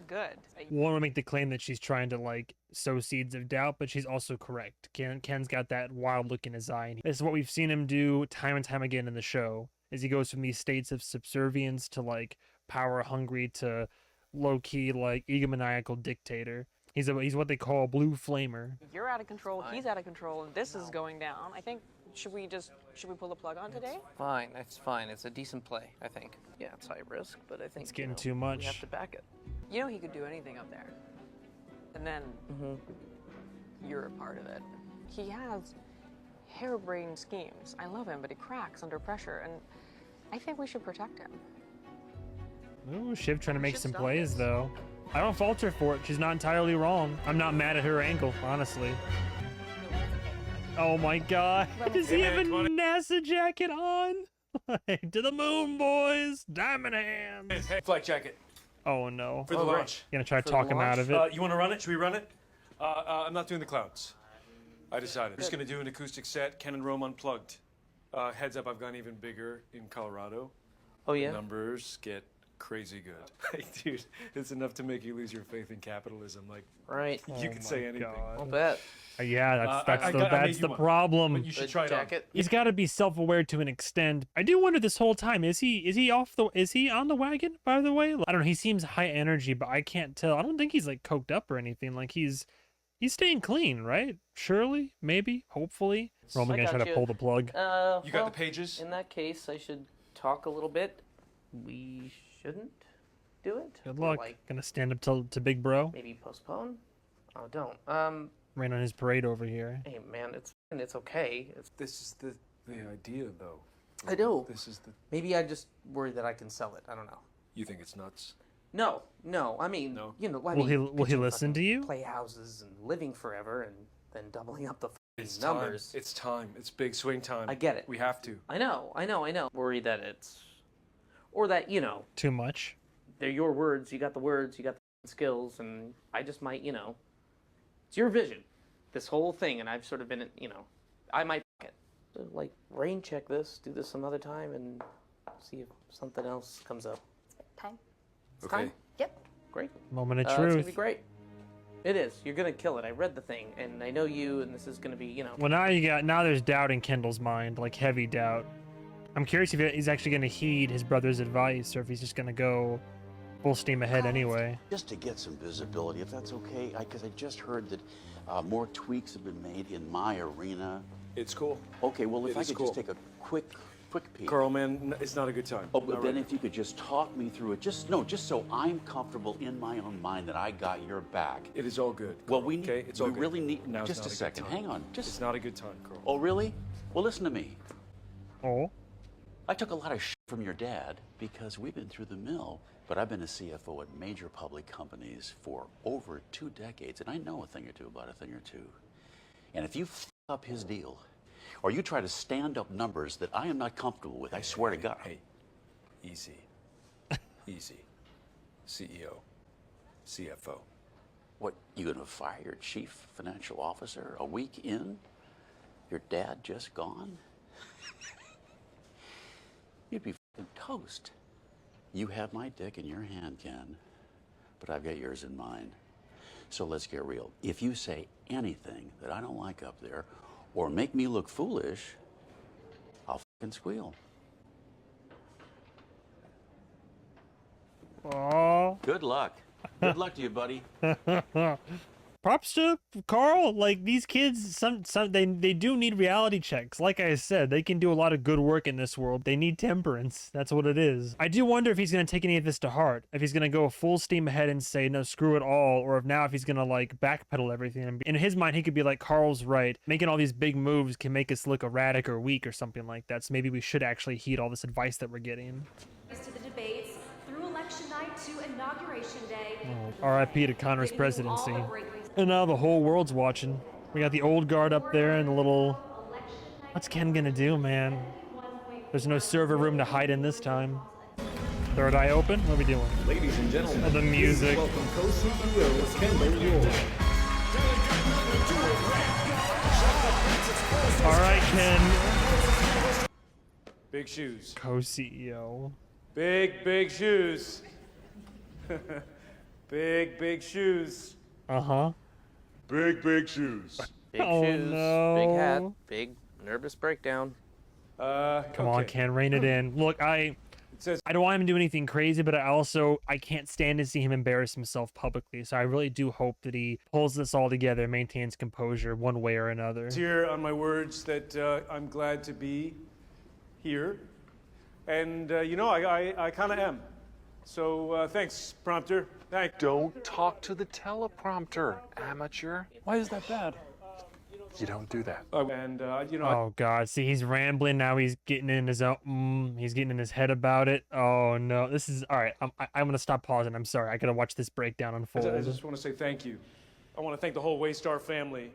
good. Want to make the claim that she's trying to sow seeds of doubt, but she's also correct. Ken's got that wild look in his eye, and this is what we've seen him do time and time again in the show. As he goes from these states of subservience to power hungry to low key egomaniacal dictator. He's what they call a blue flamer. You're out of control. He's out of control. And this is going down. I think. Should we pull the plug on today? Fine, that's fine. It's a decent play, I think. Yeah, it's high risk, but I think it's getting too much. We have to back it. He could do anything up there, and then you're a part of it. He has harebrained schemes. I love him, but he cracks under pressure, and I think we should protect him. Ooh, Shiv trying to make some plays though. I don't fault her for it. She's not entirely wrong. I'm not mad at her angle, honestly. Oh my god. Does he have a NASA jacket on? To the moon, boys. Diamond hands. Hey, flight jacket. Oh no. For the launch. Gonna try to talk him out of it. You want to run it? Should we run it? I'm not doing the clouds. I decided. Just gonna do an acoustic set. Ken and Rome unplugged. Heads up, I've gone even bigger in Colorado. Oh yeah. The numbers get crazy good. Dude, it's enough to make you lose your faith in capitalism. Right. You could say anything. I'll bet. Yeah, that's the problem. But you should try it on. He's got to be self-aware to an extent. I do wonder this whole time, is he on the wagon, by the way? I don't know, he seems high energy, but I can't tell. I don't think he's coked up or anything. He's staying clean, right? Surely, maybe, hopefully. Roman gonna try to pull the plug. You got the pages? In that case, I should talk a little bit. We shouldn't do it. Good luck. Gonna stand up to Big Bro. Maybe postpone. Oh, don't. Rain on his parade over here. Hey man, it's okay. This is the idea, though. I know. This is the. Maybe I just worry that I can sell it. I don't know. You think it's nuts? No. I mean, no. Will he listen to you? Play houses and living forever and then doubling up the numbers. It's time. It's big swing time. I get it. We have to. I know. Worry that or that too much. They're your words. You got the words. You got the skills, and I just might it's your vision, this whole thing, and I've sort of been I might it. So, rain check this, do this some other time, and see if something else comes up. Time. It's time. Yep. Great. Moment of It's truth. gonna be great. It is. You're gonna kill it. I read the thing, and I know you, and this is gonna be Well, now there's doubt in Kendall's mind, heavy doubt. I'm curious if he's actually gonna heed his brother's advice, or if he's just gonna go full steam ahead anyway. Just to get some visibility, if that's okay, because I just heard that more tweaks have been made in my arena. It's cool. Okay, well, if I could just take a quick peek. Carl, man, it's not a good time. Oh, but then if you could just talk me through it, just so I'm comfortable in my own mind that I got your back. It is all good. Well, we need. Okay, it's all good. Really need. Now's just not a good second. time. Hang on. It's not a good time, Carl. Oh, really? Well, listen to me. Oh. I took a lot of shit from your dad because we've been through the mill, but I've been a CFO at major public companies for over 2 decades, and I know a thing or two about a thing or two. And if you f up his deal, or you try to stand up numbers that I am not comfortable with, I swear to God. Hey, easy. Easy. CEO. CFO. What, you gonna fire your chief financial officer a week in? Your dad just gone? You'd be fucking toast. You have my dick in your hand, Ken, but I've got yours in mine. So let's get real. If you say anything that I don't like up there, or make me look foolish, I'll fucking squeal. Aww. Good luck. Good luck to you, buddy. Props to Carl. Like, these kids, they do need reality checks. Like I said, they can do a lot of good work in this world. They need temperance. That's what it is. I do wonder if he's gonna take any of this to heart. If he's gonna go full steam ahead and say no, screw it all, or if he's gonna like backpedal everything. In his mind, he could be like, Carl's right. Making all these big moves can make us look erratic or weak or something like that. So maybe we should actually heed all this advice that we're getting. To the debates through election night to inauguration day. Oh, R.I.P. to Connor's presidency. And now the whole world's watching. We got the old guard up there and the little... What's Ken gonna do, man? There's no server room to hide in this time. Third eye open? What are we doing? Ladies and gentlemen, oh, the music. Welcome co-CEO Ken Leward. Alright, Ken. Big shoes. Co-CEO. Big shoes. big shoes. Uh-huh. Big shoes. Big Oh, shoes, no. big hat, big nervous breakdown. Come on, Ken, rein it in. Look, I don't want him to do anything crazy, but I can't stand to see him embarrass himself publicly. So I really do hope that he pulls this all together, maintains composure one way or another. Here on my words that I'm glad to be here. And, I kind of am. So thanks, prompter. Thanks. Don't talk to the teleprompter, amateur. Why is that bad? You don't do that. Oh God! See, he's rambling now. He's getting in his own. He's getting in his head about it. Oh no! This is all right. I'm gonna stop pausing. I'm sorry. I gotta watch this breakdown unfold. I just want to say thank you. I want to thank the whole Waystar family,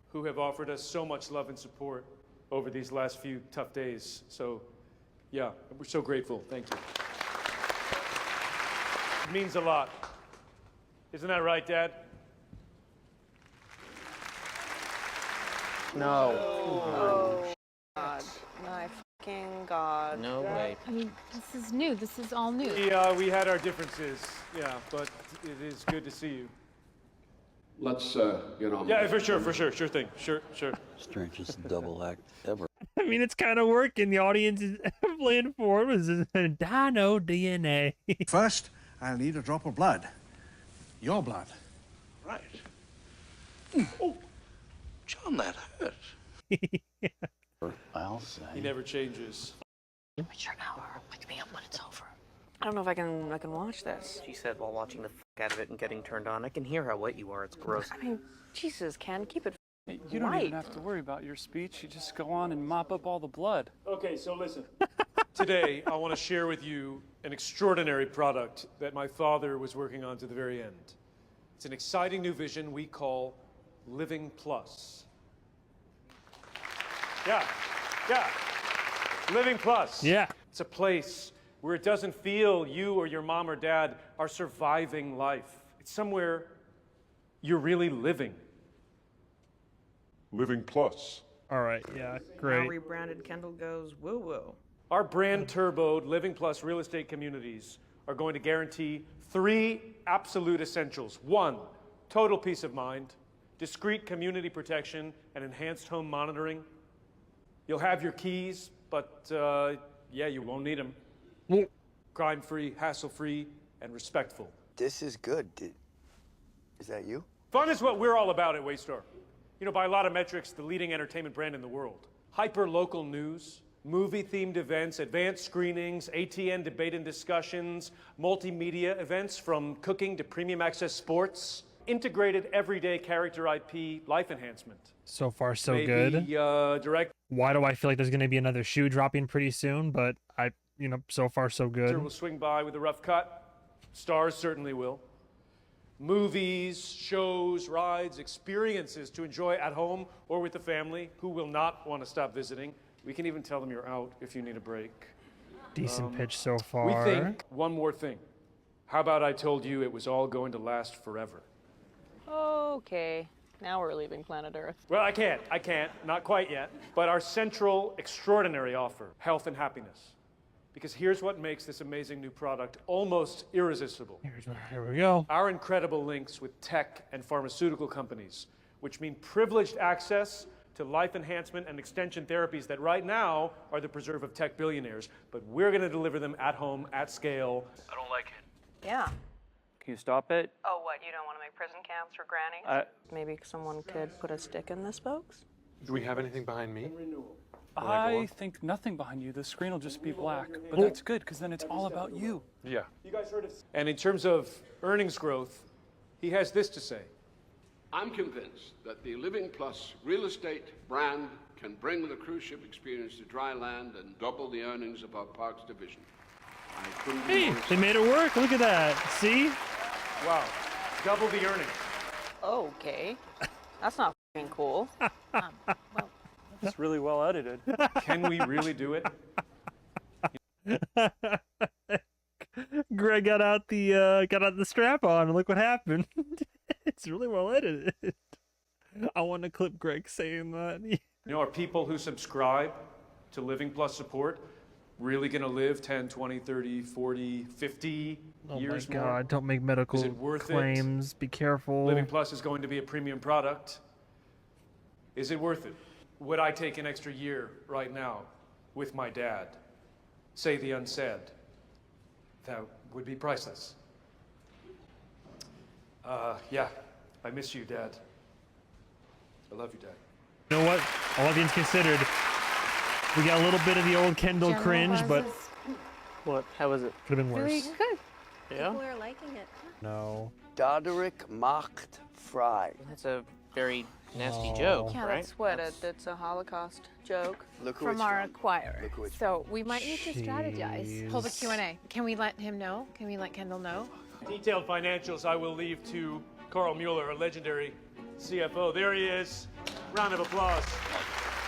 who have offered us so much love and support over these last few tough days. So, yeah, we're so grateful. Thank you. It means a lot. Isn't that right, Dad? No. Oh, God. My fucking God. No way. I mean, this is new. This is all new. Yeah, we had our differences, yeah, but it is good to see you. Let's get on. Yeah, for sure, sure thing, sure. Strangest double act ever. I mean, it's kind of working. The audience is playing forward. Was Dino DNA? First, I'll need a drop of blood. Your blood. Right. Oh, John, that hurt. I'll say. He never changes. It's your hour. Wake me up when it's over. I don't know if I can watch this. She said while watching the out of it and getting turned on. I can hear how wet you are. It's gross. I mean, Jesus, Ken, keep it You don't even have to worry about your speech. You just go on and mop up all the blood. Okay, so listen. Today, I want to share with you an extraordinary product that my father was working on to the very end. It's an exciting new vision we call Living Plus. Yeah. Living Plus. Yeah. It's a place where it doesn't feel you or your mom or dad are surviving life. It's somewhere you're really living. Living Plus. All right, yeah, Now great. rebranded Kendall goes woo-woo. Our brand turboed Living Plus real estate communities are going to guarantee 3 absolute essentials. 1, total peace of mind, discreet community protection, and enhanced home monitoring. You'll have your keys, but you won't need them. Crime-free, hassle-free, and respectful. This is good. Is that you? Fun is what we're all about at Waystar. You know, by a lot of metrics, the leading entertainment brand in the world. Hyper-local news, movie-themed events, advanced screenings, ATN debate and discussions, multimedia events from cooking to premium access sports, integrated everyday character IP, life enhancement. So far, so Maybe, good. direct. Why do I feel like there's going to be another shoe dropping pretty soon? But so far, so good. Will swing by with a rough cut. Stars certainly will. Movies, shows, rides, experiences to enjoy at home or with the family who will not want to stop visiting. We can even tell them you're out if you need a break. Decent pitch so far. We think one more thing. How about I told you it was all going to last forever? Okay, now we're leaving planet Earth. Well, I can't. Not quite yet. But our central, extraordinary offer, health and happiness. Because here's what makes this amazing new product almost irresistible. Here we go. Our incredible links with tech and pharmaceutical companies, which mean privileged access to life enhancement and extension therapies that right now are the preserve of tech billionaires, but we're going to deliver them at home, at scale. I don't like it. Yeah. Can you stop it? Oh, what? You don't want to make prison camps for grannies? Maybe someone could put a stick in the spokes? Do we have anything behind me? I think nothing behind you. The screen will just be black. But that's good, because then it's all about you. Yeah. You guys heard of... And in terms of earnings growth, he has this to say. I'm convinced that the Living Plus real estate brand can bring the cruise ship experience to dry land and double the earnings of our parks division. I couldn't be Hey, more they made it work. Look at that. See? Wow. Double the earnings. Okay. That's not f***ing cool. It's really well edited. Can we really do it? Greg got out the strap on, and look what happened. It's really well edited. I want to clip Greg saying that. You know, are people who subscribe to Living Plus support really going to live 10, 20, 30, 40, 50 years my more? God, don't make medical Is it worth claims. Be careful. Living Plus is going to be a premium product. Is it worth it? Would I take an extra year right now with my dad? Say the unsaid. That would be priceless. Yeah, I miss you, Dad. I love you, Dad. You know what? All things considered, we got a little bit of the old Kendall General cringe, but buzzes. What? How was it? could have been Really worse. good. Yeah? People are liking it. No. Doderick mocked fry. That's a very nasty Oh. joke, Yeah, right? that's what? It's a Holocaust joke. Look who From it's our from. acquirer. Look who it's So we might need to strategize. Hold the Jeez. Q&A. Can we let him know? Can we let Kendall know? Detailed financials I will leave to Carl Mueller, a legendary CFO. There he is. Round of applause.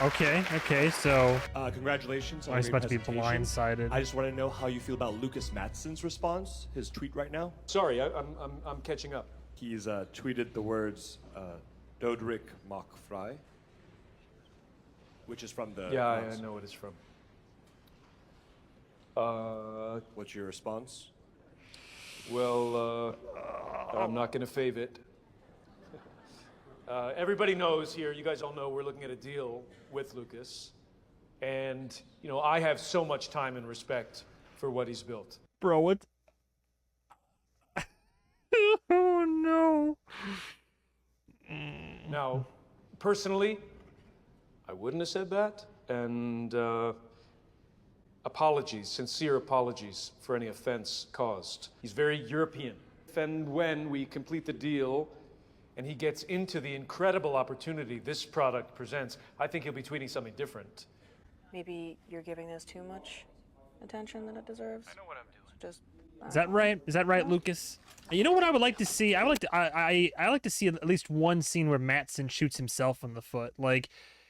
Okay, so Congratulations on I was a great about to be presentation. blindsided. I just want to know how you feel about Lucas Matson's response, his tweet right now. Sorry, I'm catching up. He's tweeted the words Dodrik Mock Fry, which is from the... Yeah, I know what it's from. What's your response? Well, I'm not going to fave it. Everybody knows here, you guys all know we're looking at a deal with Lucas. And, you know, I have so much time and respect for what he's built. Bro, what? Oh no. Now, personally, I wouldn't have said that. And apologies, sincere apologies for any offense caused. He's very European. And when we complete the deal and he gets into the incredible opportunity this product presents, I think he'll be tweeting something different. Maybe you're giving this too much attention than it deserves. I know what I'm doing. So just. Is that right? Is that right, Lucas? You know what I would like to see? I would like to. I like to see at least one scene where Mattson shoots himself in the foot. Like,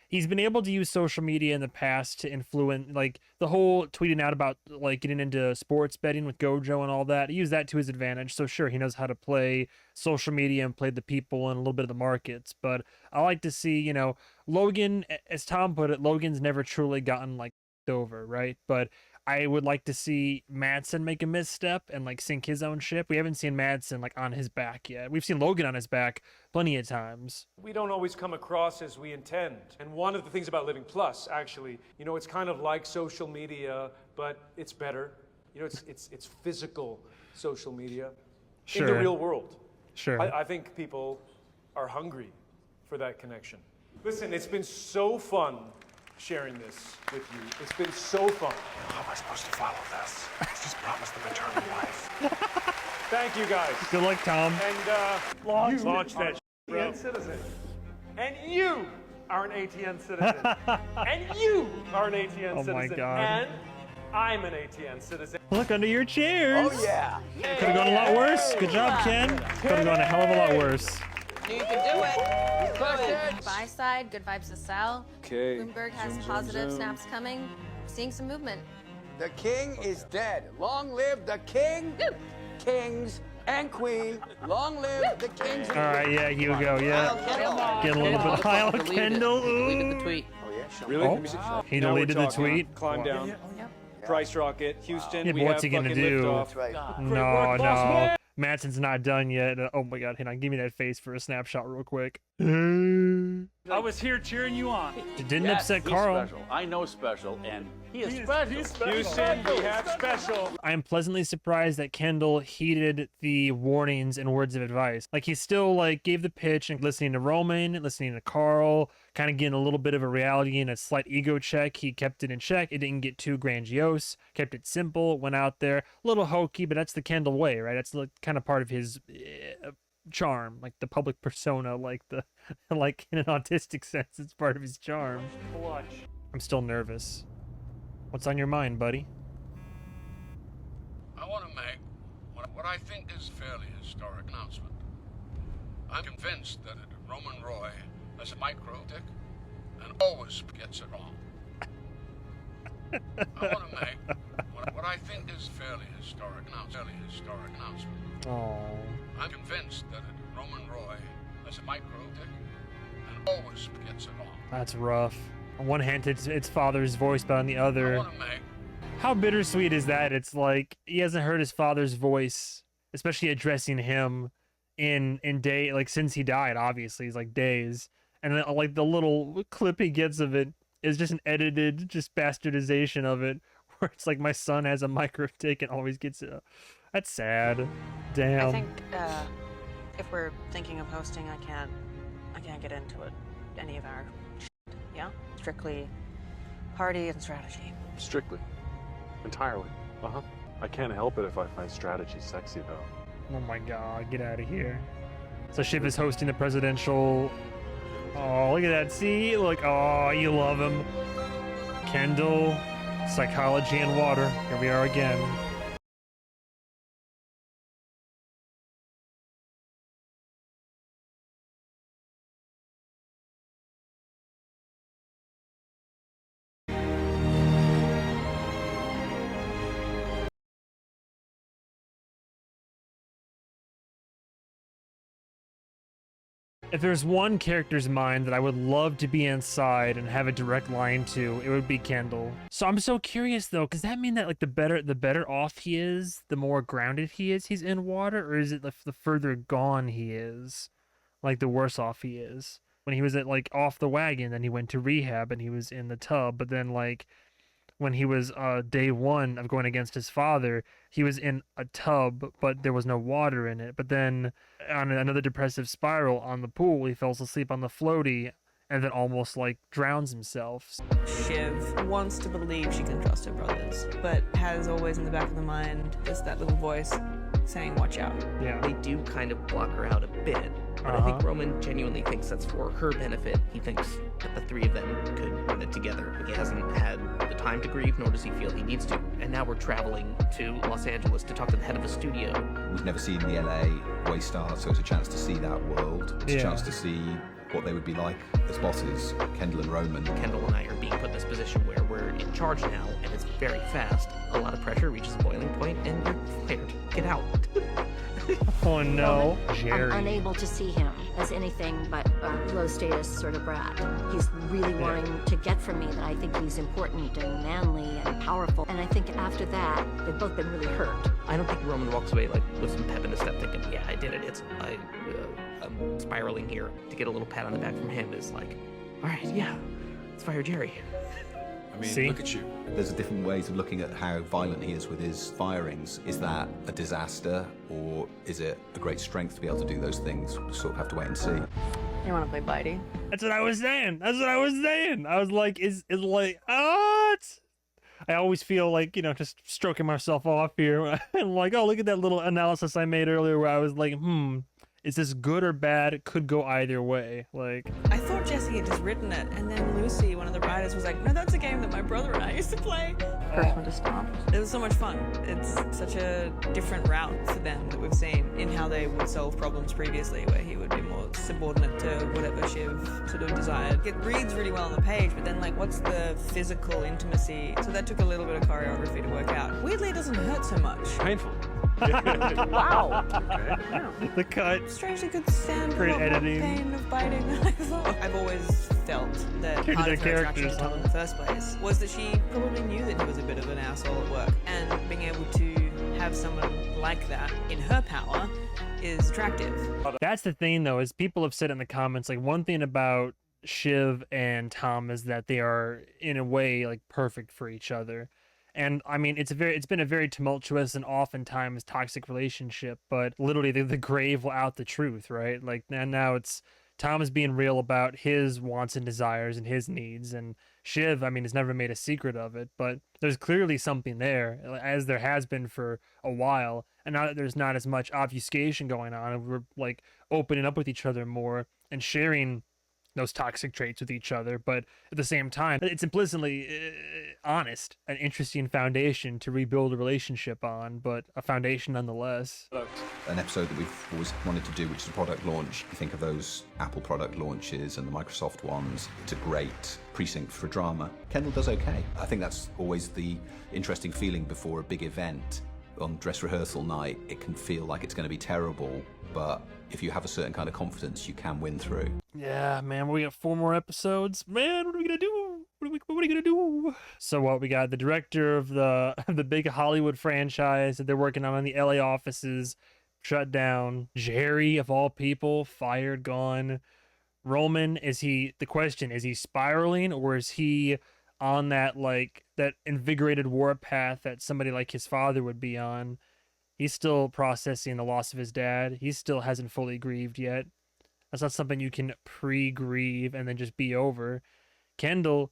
he's been able to use social media in the past to influence, like the whole tweeting out about like getting into sports betting with Gojo and all that. He used that to his advantage. So sure, he knows how to play social media and play the people and a little bit of the markets. But I like to see, you know, Logan, as Tom put it, Logan's never truly gotten like over, right? But I would like to see Mattson make a misstep and like sink his own ship. We haven't seen Mattson like on his back yet. We've seen Logan on his back plenty of times. We don't always come across as we intend. And one of the things about Living Plus, actually, you know, it's kind of like social media, but it's better. You know, it's physical social media in the real world. Sure. I think people are hungry for that connection. Listen, it's been so fun sharing this with you. It's been so fun. How am I supposed to follow this? I just promised them eternal life. Thank you, guys. Good luck, Tom. And launch that ATN citizen. And you are an ATN citizen. And you are an ATN citizen. Oh my God. And I'm an ATN citizen. Look under your chairs. Oh yeah. Could have gone a lot worse. Good job, Ken. Could have gone a hell of a lot worse. You can do it. Good buy side, good vibes to sell. Okay. Bloomberg has positive snaps coming. Seeing some movement. The king is dead. Long live the king, kings, and queen. Long live the kings. All right, yeah, here we go. Yeah, get a little bit high on Kendall. Deleted the tweet. Oh yeah, show Really? Oh, Let me see. he Now we're deleted the talking. tweet. Climb down. Price rocket. Houston, Yeah, we but what's have he gonna fucking do? liftoff. That's right. No, no. Matson's not done yet. Oh my god, hang on. Give me that face for a snapshot real quick. I was here cheering you on. It didn't Yes, upset he's Carl. Special. I know special, and he is special. He's special. Houston, we have special. I am pleasantly surprised that Kendall heeded the warnings and words of advice. Like, he still like gave the pitch and listening to Roman, listening to Carl, kind of getting a little bit of a reality and a slight ego check. He kept it in check. It didn't get too grandiose. Kept it simple. Went out there a little hokey, but that's the Kendall way, right? That's like kind of part of his charm, like the public persona, like the like in an autistic sense, it's part of his charm. Clutch. I'm still nervous. What's on your mind, buddy? I want to make what I think is a fairly historic announcement. I'm convinced that Roman Roy has a micro dick and always gets it wrong. I want to make what I think is a fairly historic announcement. Oh. I'm convinced that Roman Roy has a micro dick and always gets it wrong. That's rough. On one hand, it's father's voice, but on the I other, want to make how bittersweet is that? It's like he hasn't heard his father's voice, especially addressing him in day, like since he died. Obviously, he's like days, and then, like the little clip he gets of it is just an edited, just bastardization of it, where it's like my son has a micro dick and always gets it. That's sad. Damn. I think if we're thinking of hosting, I can't get into it. Any of our shit, yeah? Strictly party and strategy. Strictly. Entirely. Uh-huh. I can't help it if I find strategy sexy, though. Oh my god, get out of here. So Shiv is hosting the presidential. Oh, look at that. See? Look, oh, you love him. Kendall, psychology and water. Here we are again. If there's one character's mind that I would love to be inside and have a direct line to, it would be Kendall. So I'm so curious though, does that mean that like the better off he is, the more grounded he's in water, or is it the further gone he is, like the worse off he is? When he was at like off the wagon, then he went to rehab and he was in the tub, but then like when he was day one of going against his father, he was in a tub, but there was no water in it. But then on another depressive spiral on the pool, he falls asleep on the floaty and then almost like drowns himself. Shiv wants to believe she can trust her brothers, but has always in the back of the mind just that little voice saying, watch out. Yeah. They do kind of block her out a bit, but I think Roman genuinely thinks that's for her benefit. He thinks that the three of them could run it together. He hasn't had the time to grieve, nor does he feel he needs to. And now we're traveling to Los Angeles to talk to the head of a studio. We've never seen the LA Waystar, so it's a chance to see that world. It's a chance to see what they would be like as bosses, Kendall and Roman. Kendall and I are being put in this position where we're in charge now, and it's very fast. A lot of pressure reaches a boiling point, and you're fired. Get out. Oh no. I'm unable to see him as anything but a low-status sort of brat. He's really wanting to get from me that I think he's important and manly and powerful. And I think after that, they've both been really hurt. I don't think Roman walks away like with some pep in his step thinking, yeah, I did it. I'm spiraling here. To get a little pat on the back from him is like, all right, yeah, let's fire Jerry. I mean, look at you. There's different ways of looking at how violent he is with his firings. Is that a disaster, or is it a great strength to be able to do those things? We'll sort of have to wait and see. You want to play Bitey? That's what I was saying. I was like, is like, what? I always feel like, you know, just stroking myself off here. I'm like, oh, look at that little analysis I made earlier where I was like, is this good or bad? It could go either way. Like, I thought Jesse had just written it, and then Lucy, one of the writers, was like, no, that's a game that my brother and I used to play. First one to stop. It was so much fun. It's such a different route for them that we've seen in how they would solve problems previously, where he would be more subordinate to whatever Shiv sort of desired. It reads really well on the page, but then, like, what's the physical intimacy? So that took a little bit of choreography to work out. Weirdly, it doesn't hurt so much. Painful. Wow. Okay. The cut. Strangely good stand Great a lot more editing. pain of biting than I thought. I've always felt that Treated part of their her attraction characters, to Tom huh? in the first place was that she probably knew that he was a bit of an asshole at work, and being able to have someone like that in her power is attractive. That's the thing, though, is people have said in the comments, like, one thing about Shiv and Tom is that they are, in a way, like, perfect for each other. And I mean, it's been a very tumultuous and oftentimes toxic relationship, but literally the grave will out the truth, right? Like, now it's Tom is being real about his wants and desires and his needs, and Shiv, I mean, has never made a secret of it, but there's clearly something there, as there has been for a while. And now that there's not as much obfuscation going on, and we're like opening up with each other more and sharing those toxic traits with each other, but at the same time, it's implicitly honest, an interesting foundation to rebuild a relationship on, but a foundation nonetheless. An episode that we've always wanted to do, which is a product launch. You think of those Apple product launches and the Microsoft ones. It's a great precinct for drama. Kendall does okay. I think that's always the interesting feeling before a big event. On dress rehearsal night, it can feel like it's going to be terrible, but if you have a certain kind of confidence, you can win through. Yeah, man, we got 4 more episodes. Man, what are we gonna do? What are we gonna do? So what, we got the director of the big Hollywood franchise that they're working on the LA offices shut down. Jerry, of all people, fired, gone. Roman, the question, is he spiraling, or is he on that invigorated warpath that somebody like his father would be on? He's still processing the loss of his dad. He still hasn't fully grieved yet. That's not something you can pre-grieve and then just be over. Kendall,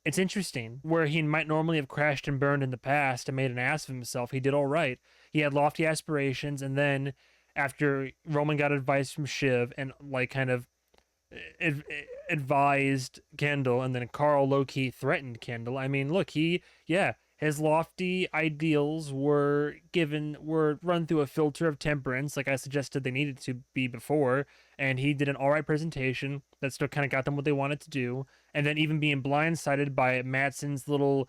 it's interesting. Where he might normally have crashed and burned in the past and made an ass of himself, he did all right. He had lofty aspirations, and then after Roman got advice from Shiv and kind of advised Kendall, and then Carl low-key threatened Kendall. I mean, look, his lofty ideals were run through a filter of temperance, like I suggested they needed to be before, and he did an alright presentation that still kind of got them what they wanted to do. And then even being blindsided by Madsen's little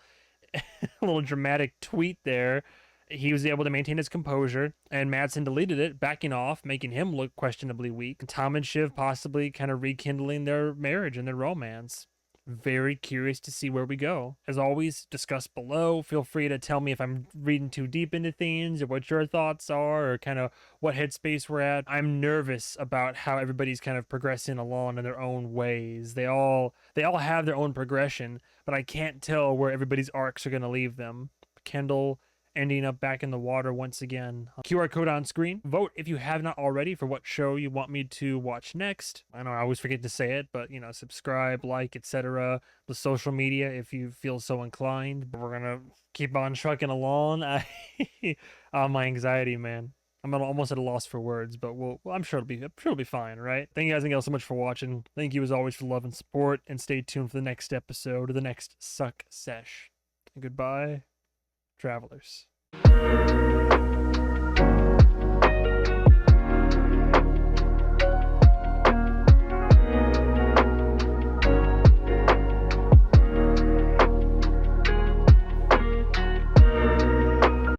dramatic tweet there, he was able to maintain his composure, and Madsen deleted it, backing off, making him look questionably weak. Tom and Shiv possibly kind of rekindling their marriage and their romance. Very curious to see where we go. As always, discuss below. Feel free to tell me if I'm reading too deep into things, or what your thoughts are, or kind of what headspace we're at. I'm nervous about how everybody's kind of progressing along in their own ways. They all have their own progression, but I can't tell where everybody's arcs are going to leave them. Kendall ending up back in the water once again. QR code on screen. Vote if you have not already for what show you want me to watch next. I know I always forget to say it, but subscribe, like, etc. The social media if you feel so inclined. But we're gonna keep on trucking along. My anxiety, man. I'm almost at a loss for words, but I'm sure it'll be fine, right? Thank you guys again so much for watching. Thank you as always for love and support, and stay tuned for the next episode or the next Suck Sesh. Goodbye, travelers.